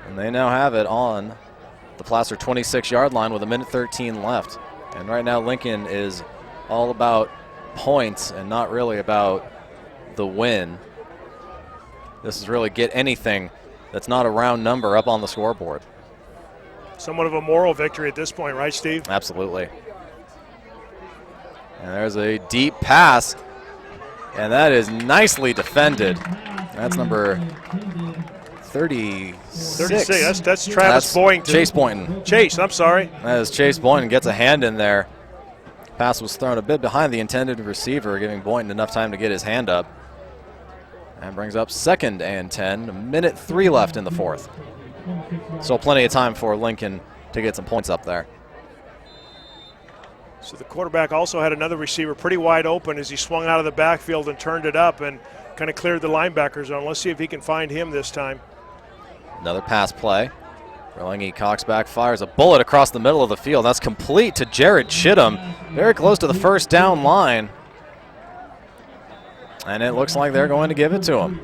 And they now have it on the Placer 26-yard line with 1:13 left. And right now Lincoln is all about points and not really about the win. This is really get anything that's not a round number up on the scoreboard. Somewhat of a moral victory at this point, right, Steve? Absolutely. And there's a deep pass, and that is nicely defended. That's number 36. 36. That's Travis Boynton. Chase Boynton. Chase, I'm sorry. That is Chase Boynton. Gets a hand in there. Pass was thrown a bit behind the intended receiver, giving Boynton enough time to get his hand up. And brings up 2nd and 10. 1:03 left in the 4th. So plenty of time for Lincoln to get some points up there. So the quarterback also had another receiver pretty wide open as he swung out of the backfield and turned it up and kind of cleared the linebacker zone. Let's see if he can find him this time. Another pass play. Berlingi cocks back, fires a bullet across the middle of the field. That's complete to Jared Chittum. Very close to the first down line. And it looks like they're going to give it to him.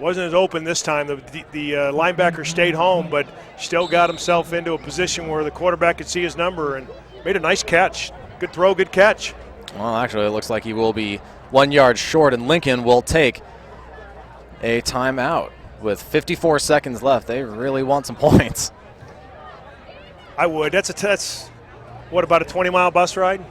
Wasn't as open this time. The linebacker stayed home, but still got himself into a position where the quarterback could see his number and made a nice catch. Good throw, good catch. Well, actually, it looks like he will be 1 yard short, and Lincoln will take a timeout. With 54 seconds left, they really want some points. I would. That's what, about a 20-mile bus ride?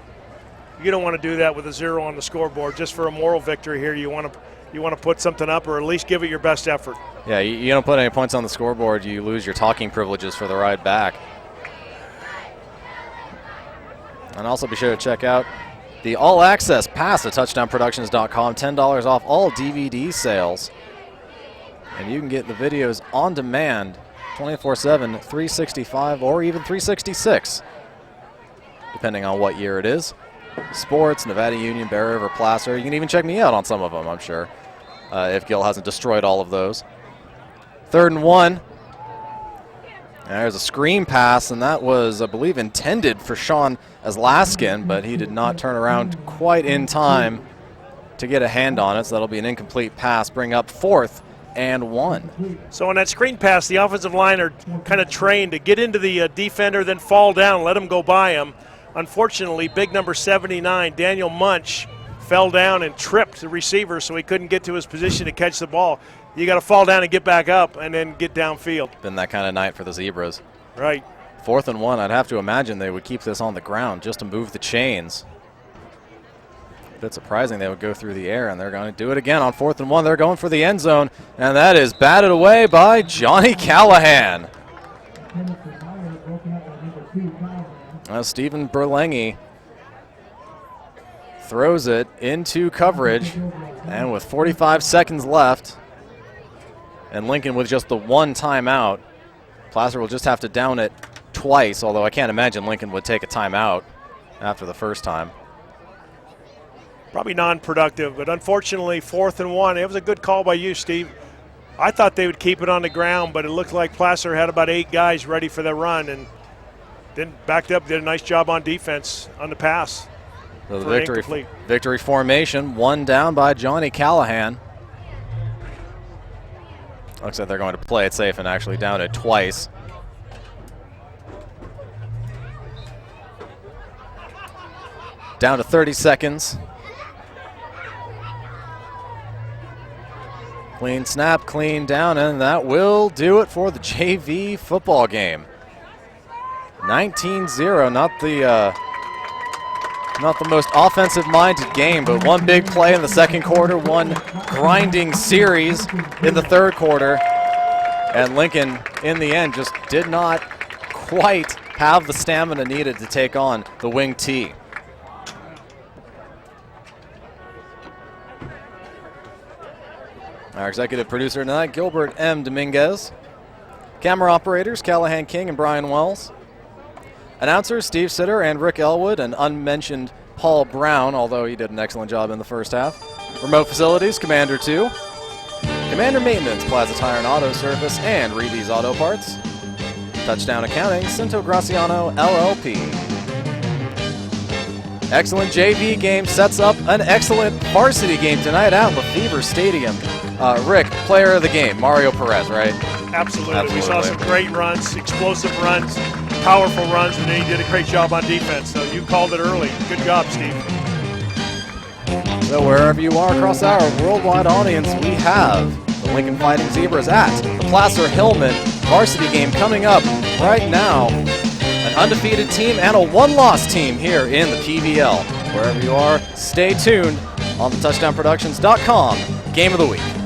You don't want to do that with a 0 on the scoreboard. Just for a moral victory here, you want to put something up, or at least give it your best effort. Yeah, you don't put any points on the scoreboard, you lose your talking privileges for the ride back. And also be sure to check out the All Access Pass at touchdownproductions.com. $10 off all DVD sales. And you can get the videos on demand 24/7, 365, or even 366, depending on what year it is. Sports, Nevada Union, Bear River, Placer. You can even check me out on some of them, I'm sure, if Gil hasn't destroyed all of those. 3rd and 1. There's a screen pass, and that was, I believe, intended for Sean Aslaskin, but he did not turn around quite in time to get a hand on it, so that'll be an incomplete pass. Bring up 4th and 1. So on that screen pass, the offensive line are kind of trained to get into the defender, then fall down, let him go by him. Unfortunately, big number 79, Daniel Munch, fell down and tripped the receiver, so he couldn't get to his position to catch the ball. You got to fall down and get back up and then get downfield. Been that kind of night for the Zebras. Right. 4th and 1, I'd have to imagine they would keep this on the ground just to move the chains. A bit surprising they would go through the air, and they're going to do it again on 4th and 1. They're going for the end zone, and that is batted away by Johnny Callahan. Stephen Berlingi throws it into coverage, and with 45 seconds left, and Lincoln with just the 1 timeout, Placer will just have to down it twice, although I can't imagine Lincoln would take a timeout after the first time. Probably non-productive, but unfortunately 4th and 1. It was a good call by you, Steve. I thought they would keep it on the ground, but it looked like Placer had about 8 guys ready for the run, and then backed up, did a nice job on defense on the pass. So the victory formation, 1 down by Johnny Callahan. Looks like they're going to play it safe and actually down it twice. Down to 30 seconds. Clean snap, clean down, and that will do it for the JV football game. 19-0, not the most offensive-minded game, but one big play in the second quarter, one grinding series in the third quarter, and Lincoln, in the end, just did not quite have the stamina needed to take on the wing T. Our executive producer tonight, Gilbert M. Dominguez. Camera operators, Callahan King and Brian Wells. Announcers, Steve Sitter and Rick Ellwood, and unmentioned Paul Brown, although he did an excellent job in the first half. Remote facilities, Commander 2. Commander Maintenance, Plaza Tire and Auto Service, and Reeves Auto Parts. Touchdown Accounting, Cinto Graciano, LLP. Excellent JV game sets up an excellent varsity game tonight at Febvre Stadium. Rick, player of the game, Mario Perez, right? Absolutely. We saw some great runs, explosive runs, powerful runs, and then he did a great job on defense. So you called it early. Good job, Steve. So wherever you are across our worldwide audience, we have the Lincoln Fighting Zebras at the Placer Hillmen varsity game coming up right now. An undefeated team and a one-loss team here in the PVL. Wherever you are, stay tuned on the touchdownproductions.com Game of the Week.